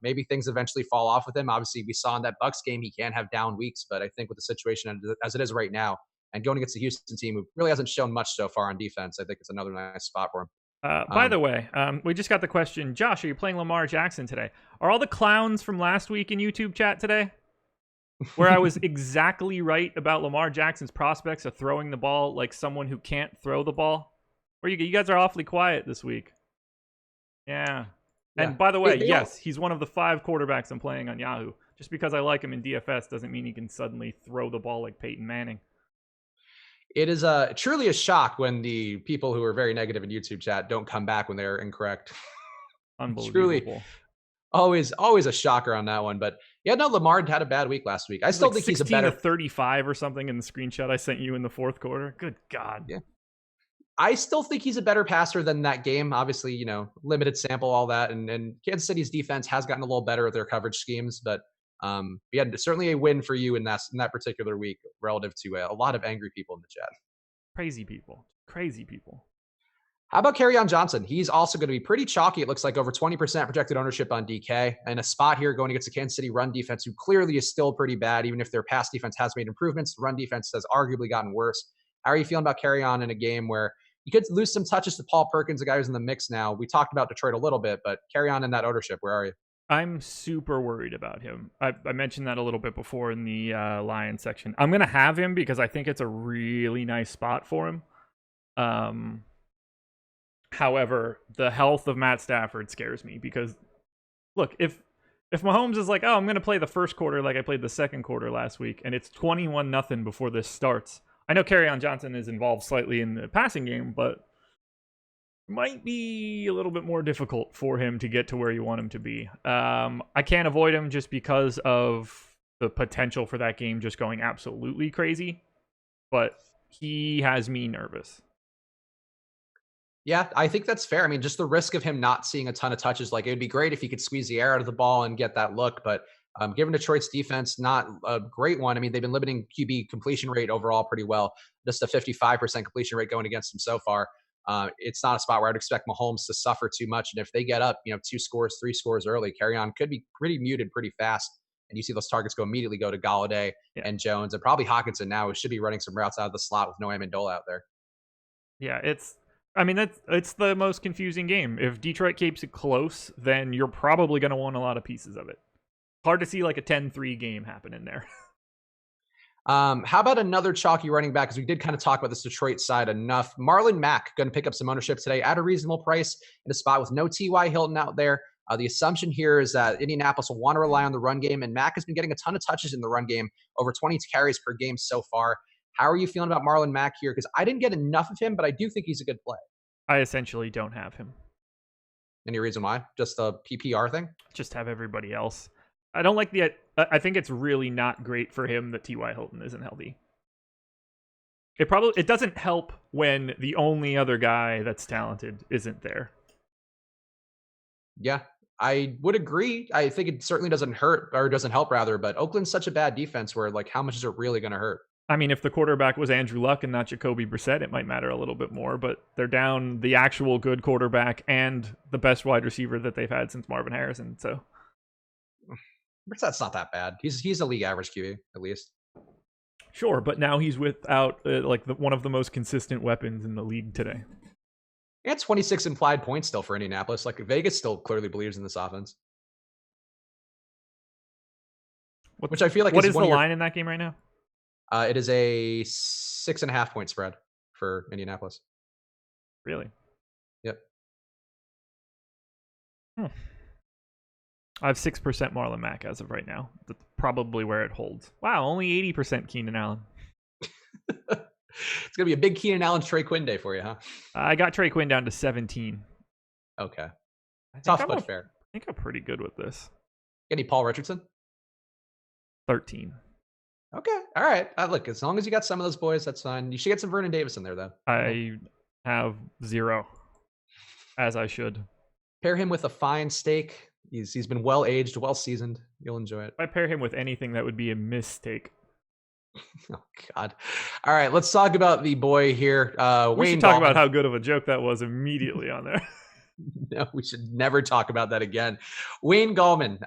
maybe things eventually fall off with him. Obviously, we saw in that Bucs game he can have down weeks, but I think with the situation as it is right now, and going against the Houston team who really hasn't shown much so far on defense, I think it's another nice spot for him. By the way, we just got the question, Josh, are you playing Lamar Jackson today? Are all the clowns from last week in YouTube chat today? Where I was exactly right about Lamar Jackson's prospects of throwing the ball like someone who can't throw the ball? Or you guys are awfully quiet this week. Yeah. And by the way, yes, he's one of the 5 quarterbacks I'm playing on Yahoo. Just because I like him in DFS doesn't mean he can suddenly throw the ball like Peyton Manning. It is truly a shock when the people who are very negative in YouTube chat don't come back when they're incorrect. Unbelievable. Truly, always a shocker on that one. But yeah, no, Lamar had a bad week last week. I still think he's a better 35 or something in the screenshot I sent you in the fourth quarter. Good God. Yeah. I still think he's a better passer than that game. Obviously, limited sample, all that. And Kansas City's defense has gotten a little better at their coverage schemes, but yeah, certainly a win for you in that particular week relative to a lot of angry people in the chat. Crazy people. How about Kerryon Johnson? He's also going to be pretty chalky. It looks like over 20% projected ownership on DK, and a spot here going against the Kansas City run defense, who clearly is still pretty bad. Even if their pass defense has made improvements, the run defense has arguably gotten worse. How are you feeling about Kerryon in a game where you could lose some touches to Paul Perkins, a guy who's in the mix now? We talked about Detroit a little bit, but Kerryon in that ownership, where are you? I'm super worried about him. I mentioned that a little bit before in the Lions section. I'm going to have him because I think it's a really nice spot for him. However, the health of Matt Stafford scares me because, look, if Mahomes is like, oh, I'm going to play the first quarter like I played the second quarter last week, and it's 21-0 before this starts. I know Kerryon Johnson is involved slightly in the passing game, but might be a little bit more difficult for him to get to where you want him to be. I can't avoid him just because of the potential for that game just going absolutely crazy, but he has me nervous. Yeah, I think that's fair. I mean, just the risk of him not seeing a ton of touches, like it would be great if he could squeeze the air out of the ball and get that look, but given Detroit's defense, not a great one. I mean, they've been limiting QB completion rate overall pretty well, just a 55% completion rate going against them so far. It's not a spot where I'd expect Mahomes to suffer too much. And if they get up, 2 scores, 3 scores early, Kerryon could be pretty muted pretty fast. And you see those targets immediately go to Galladay and Jones and probably Hawkinson now, who should be running some routes out of the slot with no Amendola out there. Yeah, it's the most confusing game. If Detroit keeps it close, then you're probably going to want a lot of pieces of it. Hard to see like a 10-3 game happening there. How about another chalky running back? Because we did kind of talk about this Detroit side enough. Marlon Mack going to pick up some ownership today at a reasonable price in a spot with no T.Y. Hilton out there. The assumption here is that Indianapolis will want to rely on the run game, and Mack has been getting a ton of touches in the run game, over 20 carries per game so far. How are you feeling about Marlon Mack here? Because I didn't get enough of him, but I do think he's a good play. I essentially don't have him. Any reason why? Just a PPR thing? Just have everybody else. I don't like I think it's really not great for him that T.Y. Hilton isn't healthy. It doesn't help when the only other guy that's talented isn't there. Yeah, I would agree. I think it certainly doesn't hurt, or doesn't help rather, but Oakland's such a bad defense where, like, how much is it really going to hurt? I mean, if the quarterback was Andrew Luck and not Jacoby Brissett, it might matter a little bit more, but they're down the actual good quarterback and the best wide receiver that they've had since Marvin Harrison, so... Brissett's not that bad. He's a league average QB at least. Sure, but now he's without one of the most consistent weapons in the league today. And 26 implied points still for Indianapolis. Like Vegas still clearly believes in this offense. Which I feel like what is the line in that game right now? It is a 6.5 point spread for Indianapolis. Really? Yep. I have 6% Marlon Mack as of right now. That's probably where it holds. Wow, only 80% Keenan Allen. It's going to be a big Keenan Allen Trey Quinn day for you, huh? I got Trey Quinn down to 17. Okay. Tough but fair. I think I'm pretty good with this. Any Paul Richardson? 13. Okay. All right. Look, as long as you got some of those boys, that's fine. You should get some Vernon Davis in there, though. I have 0, as I should. Pair him with a fine steak. He's been well aged, well seasoned. You'll enjoy it. If I pair him with anything, that would be a mistake. Oh God! All right, let's talk about the boy here. We should talk about how good of a joke that was immediately on there. No, we should never talk about that again. Wayne Gallman,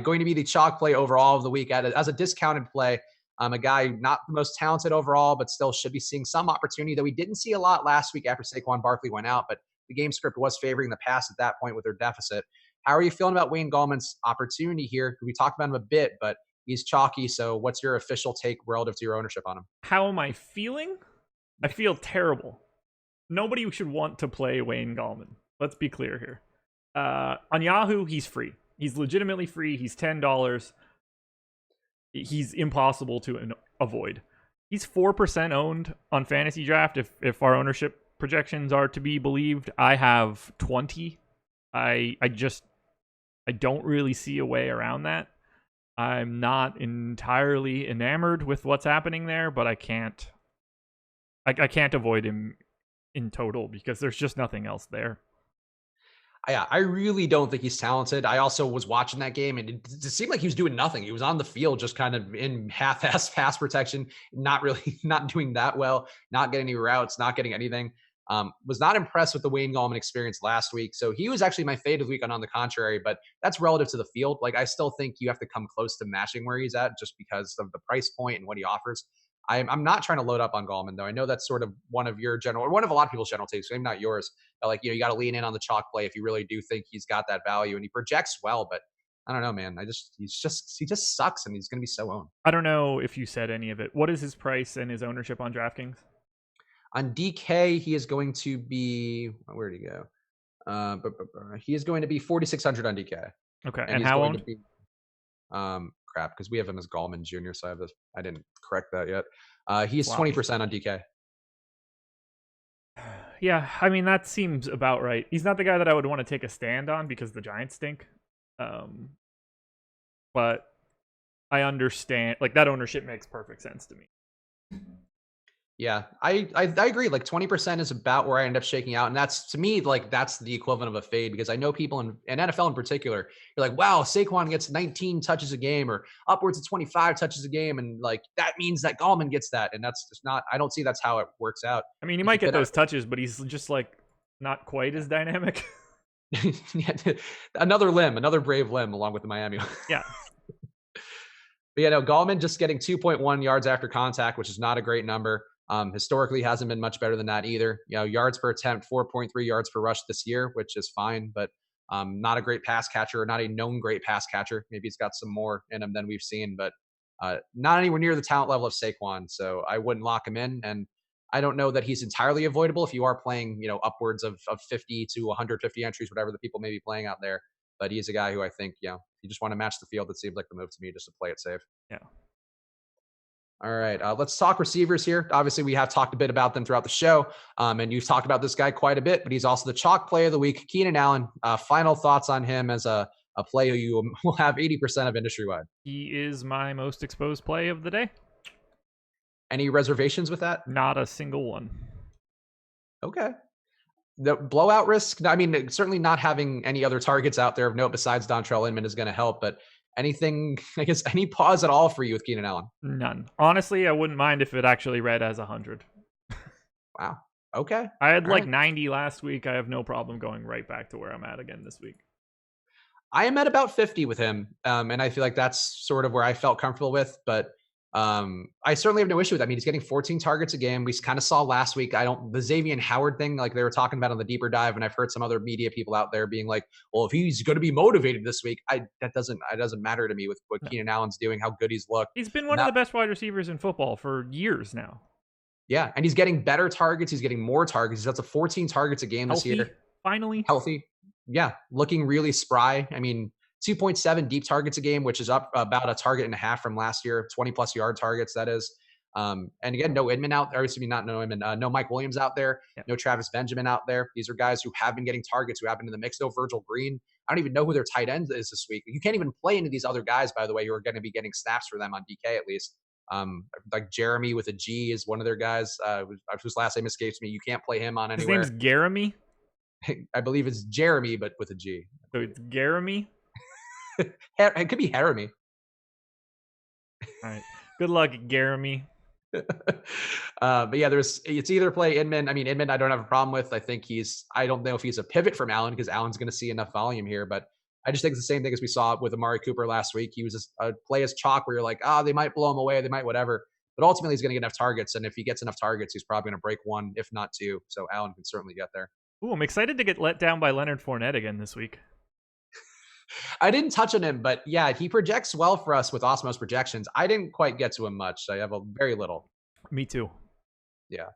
going to be the chalk play overall of the week as a discounted play. A guy not the most talented overall, but still should be seeing some opportunity that we didn't see a lot last week after Saquon Barkley went out. But the game script was favoring the pass at that point with their deficit. How are you feeling about Wayne Gallman's opportunity here? We talked about him a bit, but he's chalky. So what's your official take relative to your ownership on him? How am I feeling? I feel terrible. Nobody should want to play Wayne Gallman. Let's be clear here. On Yahoo, he's free. He's legitimately free. He's $10. He's impossible to avoid. He's 4% owned on Fantasydraft. If our ownership projections are to be believed, I have 20. I don't really see a way around that. I'm not entirely enamored with what's happening there, but I can't avoid him in total because there's just nothing else there. Yeah, I really don't think he's talented. I also was watching that game, and it seemed like he was doing nothing. He was on the field just kind of in half-ass pass protection, not doing that well, not getting any routes, not getting anything. Was not impressed with the Wayne Gallman experience last week. So he was actually my fade of the week on the contrary, but that's relative to the field. Like I still think you have to come close to matching where he's at just because of the price point and what he offers. I'm not trying to load up on Gallman though. I know that's sort of one of a lot of people's general takes, maybe not yours. But like, you got to lean in on the chalk play if you really do think he's got that value, and he projects well, but I don't know, man. He just sucks, and he's going to be so owned. I don't know if you said any of it. What is his price and his ownership on DraftKings? On DK, he is going to be, where did he go? He is going to be 4,600 on DK. Okay, and how owned? Crap, because we have him as Gallman Jr., so I didn't correct that yet. He is 20% on DK. Yeah, I mean, that seems about right. He's not the guy that I would want to take a stand on because the Giants stink. But I understand, like, that ownership makes perfect sense to me. Yeah, I agree. Like 20% is about where I end up shaking out. And that's, to me, like that's the equivalent of a fade, because I know people in NFL in particular, you're like, wow, Saquon gets 19 touches a game or upwards of 25 touches a game. And like, that means that Gallman gets that. And that's just not, I don't see that's how it works out. I mean, he might get those touches, but he's just like not quite as dynamic. Another brave limb along with the Miami. Yeah. But yeah, no, Gallman just getting 2.1 yards after contact, which is not a great number. Historically hasn't been much better than that either. Yards per attempt, 4.3 yards per rush this year, which is fine, but not a great pass catcher, or not a known great pass catcher. Maybe he's got some more in him than we've seen, but not anywhere near the talent level of Saquon. So I wouldn't lock him in. And I don't know that he's entirely avoidable if you are playing, upwards of 50 to 150 entries, whatever the people may be playing out there. But he's a guy who I think, you just want to match the field. It seems like the move to me, just to play it safe. Yeah. All right, let's talk receivers here. Obviously, we have talked a bit about them throughout the show, and you've talked about this guy quite a bit, but he's also the chalk play of the week. Keenan Allen, final thoughts on him as a play who you will have 80% of industry-wide? He is my most exposed play of the day. Any reservations with that? Not a single one. Okay. The blowout risk, I mean, certainly not having any other targets out there of note besides Dontrell Inman is going to help, but anything, I guess, any pause at all for you with Keenan Allen? None. Honestly, I wouldn't mind if it actually read as 100. Wow. Okay. I had 90 last week. I have no problem going right back to where I'm at again this week. I am at about 50 with him, and I feel like that's sort of where I felt comfortable with. But I certainly have no issue with that. I mean, he's getting 14 targets a game. We kind of saw last week. The Xavier Howard thing, like they were talking about on the deeper dive, and I've heard some other media people out there being like, "Well, if he's going to be motivated this week, that doesn't matter to me with what No. Keenan Allen's doing, how good he's looked." He's been And one of the best wide receivers in football for years now. yeah, and he's getting better targets. He's getting more targets. He's up to 14 targets a game this Healthy, year. finally. Healthy. Yeah, looking really spry. I mean, 2.7 deep targets a game, which is up about a target and a half from last year, 20 plus yard targets, that is. And again, no Inman out there. Excuse me, not no Inman. No Mike Williams out there. Yeah. No Travis Benjamin out there. These are guys who have been getting targets, who have been in the mix. No Virgil Green. I don't even know who their tight end is this week. You can't even play any of these other guys, by the way, who are going to be getting snaps for them on DK at least. Like Jeremy with a G is one of their guys whose last name escapes me. You can't play him on anywhere. His name's Jeremy. I believe it's Jeremy, but with a G. So it's Jeremy. It could be Jeremy. All right. Good luck, Jeremy. But yeah, it's either play Inman. I mean, Inman, I don't have a problem with. I don't know if he's a pivot from Allen because Allen's going to see enough volume here, but I just think it's the same thing as we saw with Amari Cooper last week. He was just a play as chalk where you're like, they might blow him away. They might whatever. But ultimately, he's going to get enough targets. And if he gets enough targets, he's probably going to break one, if not two. So Allen can certainly get there. Ooh, I'm excited to get let down by Leonard Fournette again this week. I didn't touch on him, but yeah, he projects well for us with Osmos projections. I didn't quite get to him much. I have a very little. Me too. Yeah.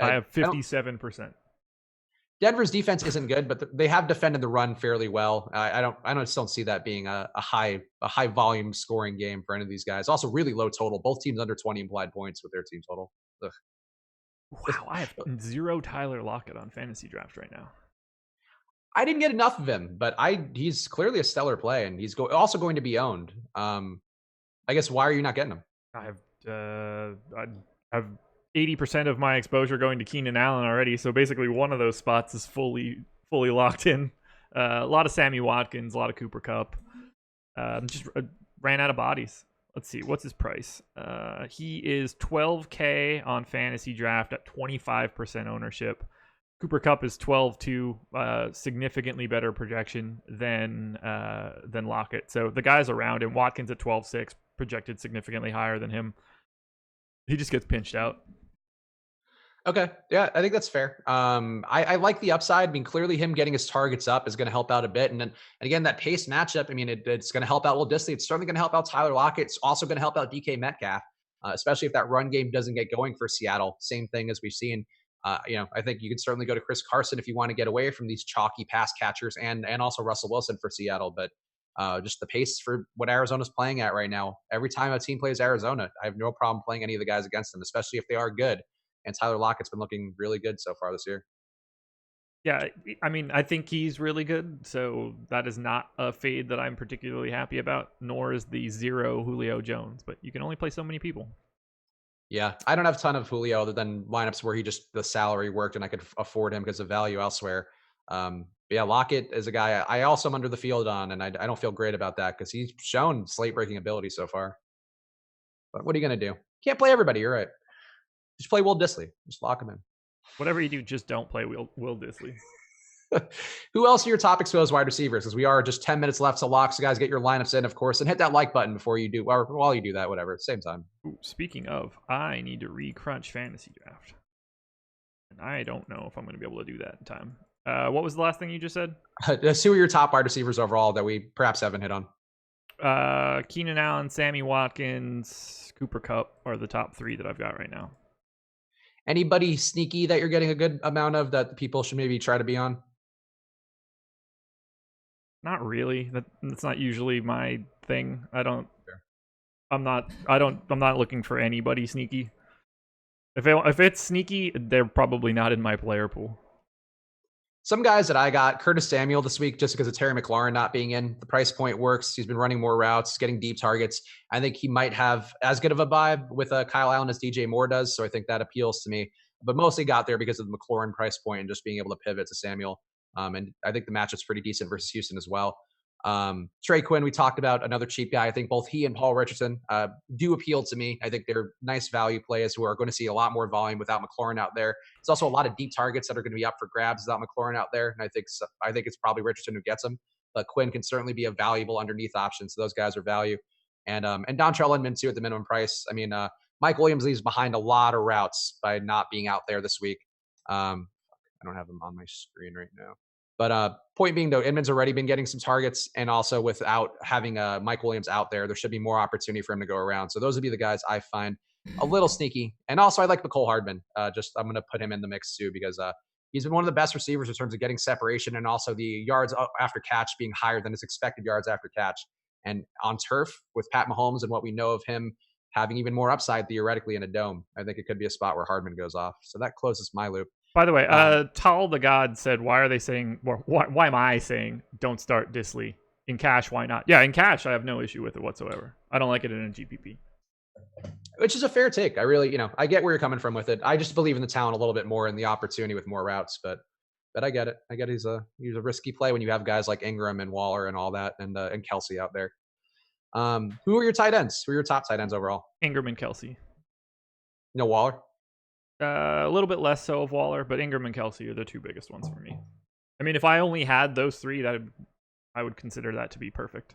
I have 57%. Denver's defense isn't good, but they have defended the run fairly well. I just don't see that being a high volume scoring game for any of these guys. Also, really low total. Both teams under 20 implied points with their team total. Ugh. Wow, I have 0 Tyler Lockett on Fantasydraft right now. I didn't get enough of him, but he's clearly a stellar play, and he's also going to be owned. I guess why are you not getting him? I have 80% of my exposure going to Keenan Allen already, so basically one of those spots is fully locked in. A lot of Sammy Watkins, a lot of Cooper Kupp. Just ran out of bodies. Let's see, what's his price? He is $12K on Fantasydraft at 25% ownership. Cooper Kupp is 12.2, significantly better projection than Lockett. So the guys around him, Watkins at 12.6, projected significantly higher than him. He just gets pinched out. Okay. Yeah, I think that's fair. I like the upside. I mean, clearly him getting his targets up is going to help out a bit. And again, that pace matchup, I mean, it's going to help out Will Dissly. It's certainly going to help out Tyler Lockett. It's also going to help out DK Metcalf, especially if that run game doesn't get going for Seattle. Same thing as we've seen. I think you can certainly go to Chris Carson if you want to get away from these chalky pass catchers and also Russell Wilson for Seattle. But just the pace for what Arizona's playing at right now. Every time a team plays Arizona, I have no problem playing any of the guys against them, especially if they are good. And Tyler Lockett's been looking really good so far this year. Yeah, I mean, I think he's really good. So that is not a fade that I'm particularly happy about, nor is the 0 Julio Jones. But you can only play so many people. Yeah, I don't have a ton of Julio other than lineups where the salary worked and I could afford him because of value elsewhere. But yeah, Lockett is a guy I also am under the field on, and I don't feel great about that because he's shown slate-breaking ability so far. But what are you going to do? Can't play everybody. You're right. Just play Will Dissly. Just lock him in. Whatever you do, just don't play Will Dissly. Who else are your top exposed wide receivers? Because we are just 10 minutes left to lock. So guys, get your lineups in, of course, and hit that like button before you do, or while you do that, whatever, at the same time. Ooh, speaking of, I need to re-crunch Fantasydraft. And I don't know if I'm going to be able to do that in time. What was the last thing you just said? Who are your top wide receivers overall that we perhaps haven't hit on? Keenan Allen, Sammy Watkins, Cooper Kupp are the top 3 that I've got right now. Anybody sneaky that you're getting a good amount of that people should maybe try to be on? Not really. That's not usually my thing. I'm not looking for anybody sneaky. If it's sneaky, they're probably not in my player pool. Some guys that I got, Curtis Samuel this week, just because of Terry McLaurin not being in. The price point works. He's been running more routes, getting deep targets. I think he might have as good of a vibe with Kyle Allen as DJ Moore does, so I think that appeals to me. But mostly got there because of the McLaurin price point and just being able to pivot to Samuel. And I think the matchup's pretty decent versus Houston as well. Trey Quinn, we talked about, another cheap guy. I think both he and Paul Richardson do appeal to me. I think they're nice value players who are going to see a lot more volume without McLaurin out there. There's also a lot of deep targets that are going to be up for grabs without McLaurin out there, and I think it's probably Richardson who gets them. but Quinn can certainly be a valuable underneath option. So those guys are value. And Dontrell Inman too at the minimum price. I mean, Mike Williams leaves behind a lot of routes by not being out there this week. I don't have him on my screen right now. But point being, though, Inman's already been getting some targets, and also without having Mike Williams out there should be more opportunity for him to go around. So those would be the guys I find a little sneaky. And also, I like Mecole Hardman. I'm going to put him in the mix too because he's been one of the best receivers in terms of getting separation and also the yards after catch being higher than his expected yards after catch. And on turf with Pat Mahomes and what we know of him having even more upside theoretically in a dome, I think it could be a spot where Hardman goes off. So that closes my loop. By the way, Tal the God said, why are they saying, why am I saying don't start Disley? In cash, why not? Yeah, in cash, I have no issue with it whatsoever. I don't like it in a GPP. Which is a fair take. I really, I get where you're coming from with it. I just believe in the talent a little bit more and the opportunity with more routes, but I get it. I get he's a risky play when you have guys like Ingram and Waller and all that and Kelsey out there. Who are your tight ends? Who are your top tight ends overall? Ingram and Kelsey. No Waller? A little bit less so of Waller, but Ingram and Kelsey are the two biggest ones for me. I mean, if I only had those three, I would consider that to be perfect.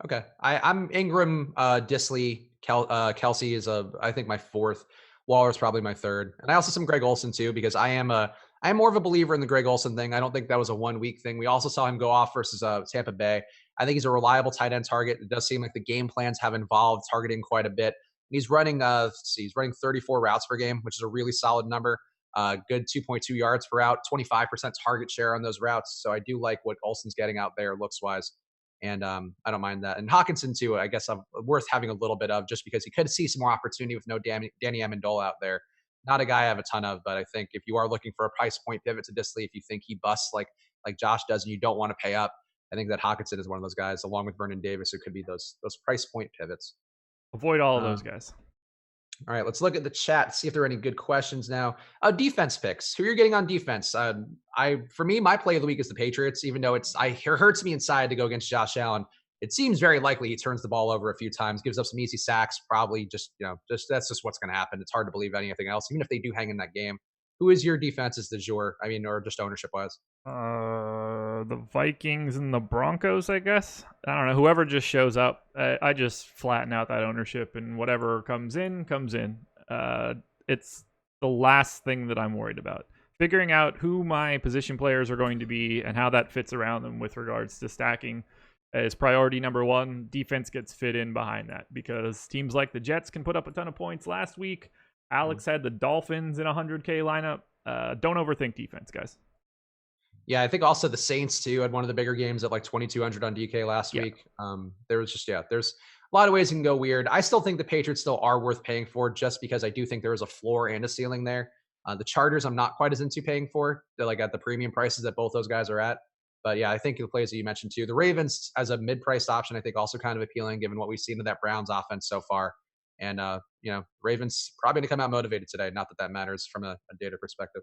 Okay. I'm Ingram, Disley, Kelsey is I think my fourth. Waller is probably my third. And I also some Greg Olsen too, because I'm more of a believer in the Greg Olsen thing. I don't think that was a 1 week thing. We also saw him go off versus Tampa Bay. I think he's a reliable tight end target. It does seem like the game plans have involved targeting quite a bit. He's running, he's running 34 routes per game, which is a really solid number. Good 2.2 yards per route, 25% target share on those routes. So I do like what Olsen's getting out there looks wise. And I don't mind that. And Hawkinson too, I guess worth having a little bit of just because he could see some more opportunity with no Danny Amendola out there. Not a guy I have a ton of, but I think if you are looking for a price point pivot to Disley, if you think he busts like Josh does and you don't want to pay up, I think that Hawkinson is one of those guys, along with Vernon Davis, who could be those price point pivots. Avoid all of those guys. All right, let's look at the chat, see if there are any good questions now. Defense picks. Who you're getting on defense? For me, my play of the week is the Patriots, even though it hurts me inside to go against Josh Allen. It seems very likely he turns the ball over a few times, gives up some easy sacks, probably just that's just what's going to happen. It's hard to believe anything else, even if they do hang in that game. Who is your defenses du jour? I mean, or just ownership-wise? The Vikings and the Broncos, I guess. I don't know. Whoever just shows up, I just flatten out that ownership, and whatever comes in, comes in. It's the last thing that I'm worried about. Figuring out who my position players are going to be and how that fits around them with regards to stacking is priority number one. Defense gets fit in behind that because teams like the Jets can put up a ton of points. Last week, Alex had the Dolphins in a 100K lineup. Don't overthink defense, guys. Yeah, I think also the Saints too had one of the bigger games at like 2,200 on DK last week. There was just there's a lot of ways you can go weird. I still think the Patriots still are worth paying for just because I do think there is a floor and a ceiling there. The Chargers I'm not quite as into paying for. They're like at the premium prices that both those guys are at. But yeah, I think the plays that you mentioned too. The Ravens as a mid-priced option, I think also kind of appealing given what we've seen of that Browns offense so far. And Ravens probably going to come out motivated today. Not that matters from a data perspective.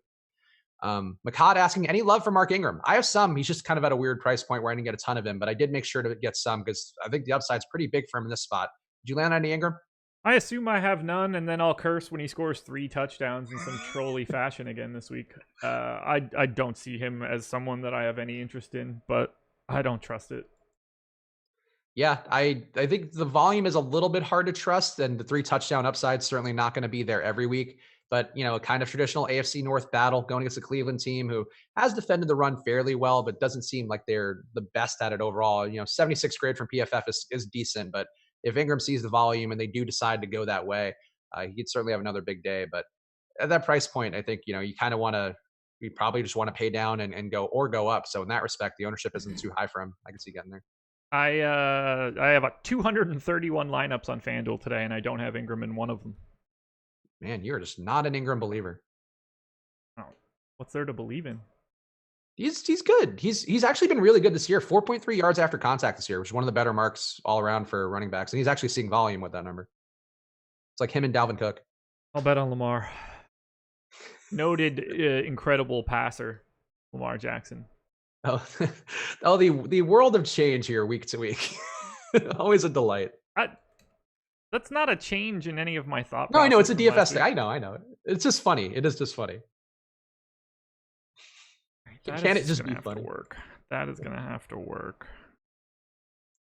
McCod asking, any love for Mark Ingram? I have some. He's just kind of at a weird price point where I didn't get a ton of him, but I did make sure to get some because I think the upside's pretty big for him in this spot. Did you land on any Ingram? I assume I have none, and then I'll curse when he scores 3 touchdowns in some trolly fashion again this week. I don't see him as someone that I have any interest in, but I don't trust it. Yeah, I think the volume is a little bit hard to trust, and the 3 touchdown upside certainly not going to be there every week. But, a kind of traditional AFC North battle going against a Cleveland team who has defended the run fairly well, but doesn't seem like they're the best at it overall. 76 grade from PFF is decent, but if Ingram sees the volume and they do decide to go that way, he could certainly have another big day. But at that price point, I think, you kind of we probably just want to pay down and go up. So in that respect, the ownership isn't too high for him. I can see getting there. I have 231 lineups on FanDuel today, and I don't have Ingram in one of them. Man, you're just not an Ingram believer. Oh, what's there to believe in? He's good. He's actually been really good this year. 4.3 yards after contact this year, which is one of the better marks all around for running backs. And he's actually seeing volume with that number. It's like him and Dalvin Cook. I'll bet on Lamar. Noted incredible passer, Lamar Jackson. Oh, the world of change here week to week. Always a delight. That's not a change in any of my thought process. No, I know. It's a DFS thing. I know. It's just funny. It is just funny. Can it just be funny? That is going to have to work.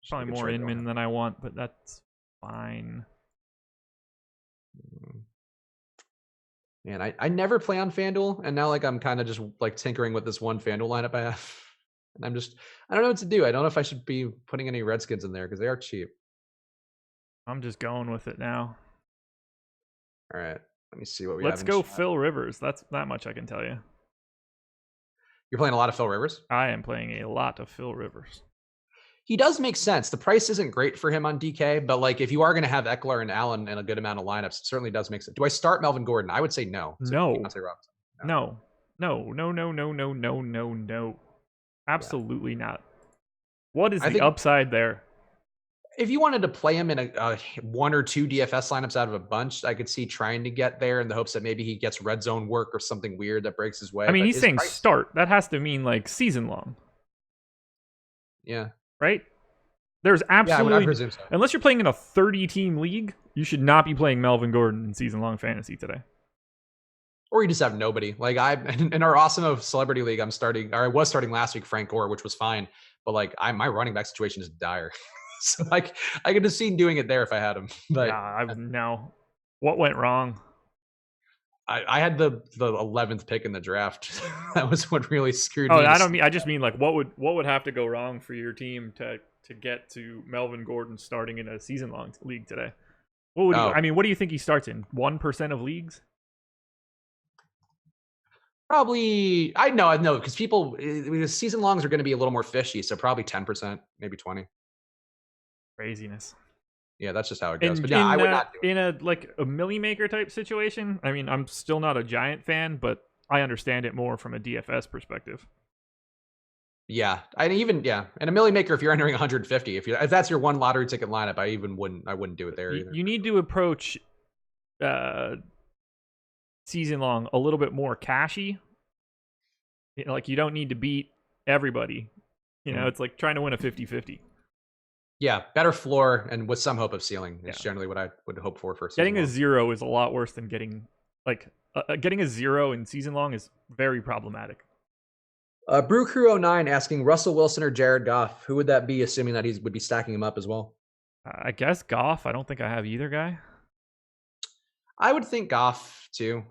Probably Good more trade Inman going. than I want, but that's fine. Man, I never play on FanDuel, and now like I'm kind of just like tinkering with this one FanDuel lineup I have. And I don't know what to do. I don't know if I should be putting any Redskins in there because they are cheap. I'm just going with it now. All right. Let me see what we Let's have in go chat. Phil Rivers. That's that much I can tell you. You're playing a lot of Phil Rivers? I am playing a lot of Phil Rivers. He does make sense. The price isn't great for him on DK, but like if you are going to have Eckler and Allen in a good amount of lineups, it certainly does make sense. Do I start Melvin Gordon? I would say no. No. Deontay Robinson. No. No. Absolutely not. What is the upside there? If you wanted to play him in a 1 or 2 DFS lineups out of a bunch, I could see trying to get there in the hopes that maybe he gets red zone work or something weird that breaks his way. I mean, he's saying start. That has to mean like season long. Yeah. Right? There's absolutely, I presume so. Unless you're playing in a 30-team league, you should not be playing Melvin Gordon in season-long fantasy today. Or you just have nobody. Like in our Awesome Celebrity League, I was starting last week Frank Gore, which was fine. But like my running back situation is dire. So like I could have seen doing it there if I had him. But yeah, no. What went wrong? I had the 11th pick in the draft. That was what really screwed me. I just mean like what would have to go wrong for your team to get to Melvin Gordon starting in a season-long league today? What would what do you think he starts in? 1% of leagues? Probably, I know, because season longs are going to be a little more fishy, so probably 10%, maybe 20. Craziness. Yeah, that's just how it goes. But yeah, I would not do it. In a Millie Maker type situation, I mean, I'm still not a Giant fan, but I understand it more from a DFS perspective. Yeah, in a Millie Maker, if you're entering 150, if that's your one lottery ticket lineup, I wouldn't do it there either. You need to approach season long a little bit more cashy. Like you don't need to beat everybody. It's like trying to win a 50-50. Yeah, better floor and with some hope of ceiling is generally what I would hope for getting a 0 is a lot worse than getting a 0 in season long is very problematic. Brew Crew 09 asking Russell Wilson or Jared Goff. Who would that be, assuming that he would be stacking him up as well? I guess Goff. I don't think I have either guy. I would think Goff too,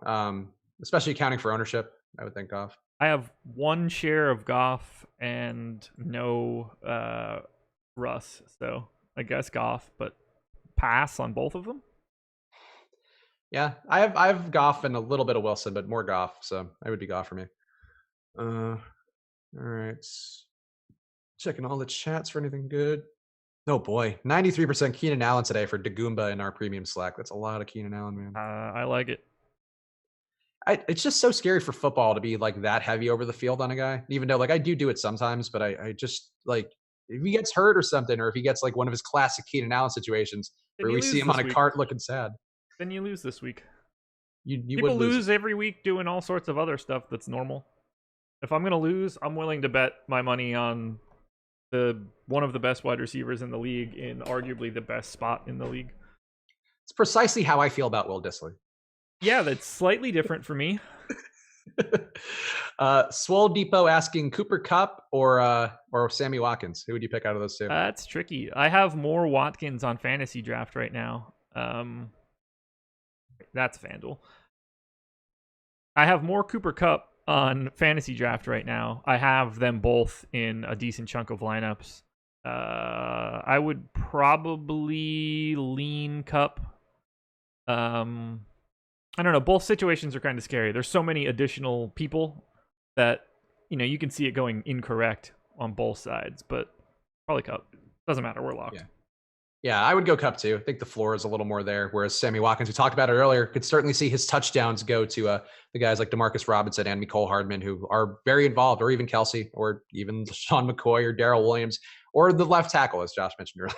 especially accounting for ownership. I would think Goff. I have 1 share of Goff and no Russ, so I guess Goff, but pass on both of them. Yeah, I have Goff and a little bit of Wilson, but more Goff, so I would be Goff for me. All right, checking all the chats for anything good. Oh boy, 93% Keenan Allen today for Dagumba in our premium Slack. That's a lot of Keenan Allen, man. I like it. It's just so scary for football to be like that heavy over the field on a guy. Even though like I do it sometimes, but I just like if he gets hurt or something, or if he gets like one of his classic Keenan Allen situations where we see him on a cart looking sad, then you lose this week. You People lose every week doing all sorts of other stuff that's normal. If I'm gonna lose, I'm willing to bet my money on one of the best wide receivers in the league in arguably the best spot in the league. It's precisely how I feel about Will Dissly. Yeah, that's slightly different for me. Swole Depot asking Cooper Kupp or Sammy Watkins. Who would you pick out of those two? That's tricky. I have more Watkins on Fantasydraft right now. That's FanDuel. I have more Cooper Kupp on Fantasydraft right now. I have them both in a decent chunk of lineups. I would probably lean Kupp. I don't know. Both situations are kind of scary. There's so many additional people that, you can see it going incorrect on both sides, but probably Kupp. Doesn't matter. We're locked. Yeah, I would go Kupp too. I think the floor is a little more there. Whereas Sammy Watkins, we talked about it earlier, could certainly see his touchdowns go to the guys like Demarcus Robinson and Mecole Hardman, who are very involved, or even Kelsey, or even Sean McCoy or Darrell Williams, or the left tackle, as Josh mentioned earlier.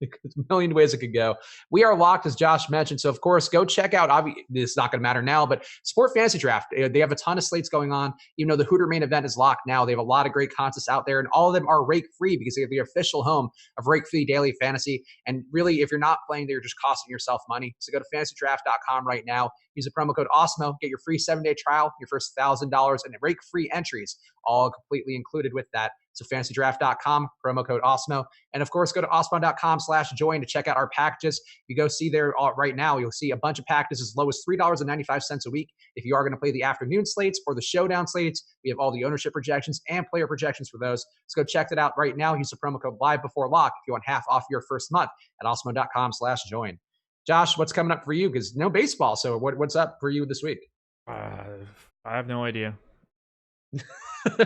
There's a million ways it could go. We are locked, as Josh mentioned. So, of course, go check out, this is not going to matter now, but Sport Fantasy Draft. They have a ton of slates going on. Even though the Hooter main event is locked now, they have a lot of great contests out there, and all of them are rake-free because they have the official home of rake-free daily fantasy. And really, if you're not playing, you're just costing yourself money. So go to fantasydraft.com right now. Use the promo code AWESEMO. Get your free 7-day trial, your first $1,000, and rake-free entries, all completely included with that. So fantasydraft.com, promo code Osmo. And of course, go to osmo.com/join to check out our packages. You go see there right now, you'll see a bunch of packages as low as $3.95 a week. If you are going to play the afternoon slates or the showdown slates, we have all the ownership projections and player projections for those. So go check that out right now. Use the promo code live before lock if you want half off your first month at osmo.com/join. Josh, what's coming up for you? Because no baseball. So what's up for you this week? I have no idea.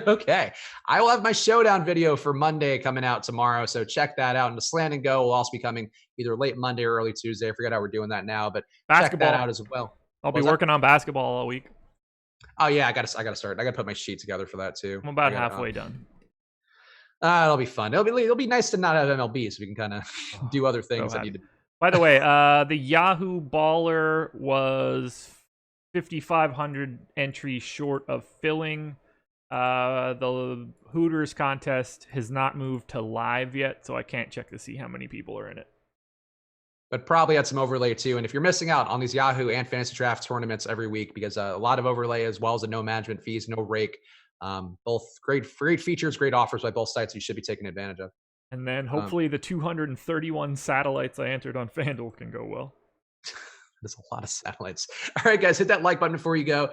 Okay. I will have my showdown video for Monday coming out tomorrow. So check that out. And the Slant and Go will also be coming either late Monday or early Tuesday. I forget how we're doing that now, but Basketball. check that out as well. I'll be working on basketball all week. Oh yeah, I gotta start. I gotta put my sheet together for that too. I'm about halfway done. It'll be fun. It'll be nice to not have MLB so we can kind of do other things that need to. By the way, the Yahoo baller was 5,500 entries short of filling. The Hooters contest has not moved to live yet, so I can't check to see how many people are in it. But probably had some overlay too. And if you're missing out on these Yahoo and Fantasy Draft tournaments every week, because a lot of overlay as well as no management fees, no rake, both great features, great offers by both sites you should be taking advantage of. And then hopefully the 231 satellites I entered on FanDuel can go well. There's a lot of satellites. All right, guys, hit that like button before you go.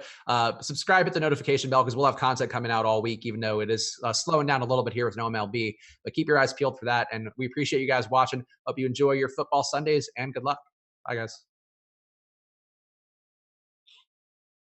Subscribe, hit the notification bell because we'll have content coming out all week, even though it is slowing down a little bit here with no MLB. But keep your eyes peeled for that. And we appreciate you guys watching. Hope you enjoy your football Sundays and good luck. Bye, guys.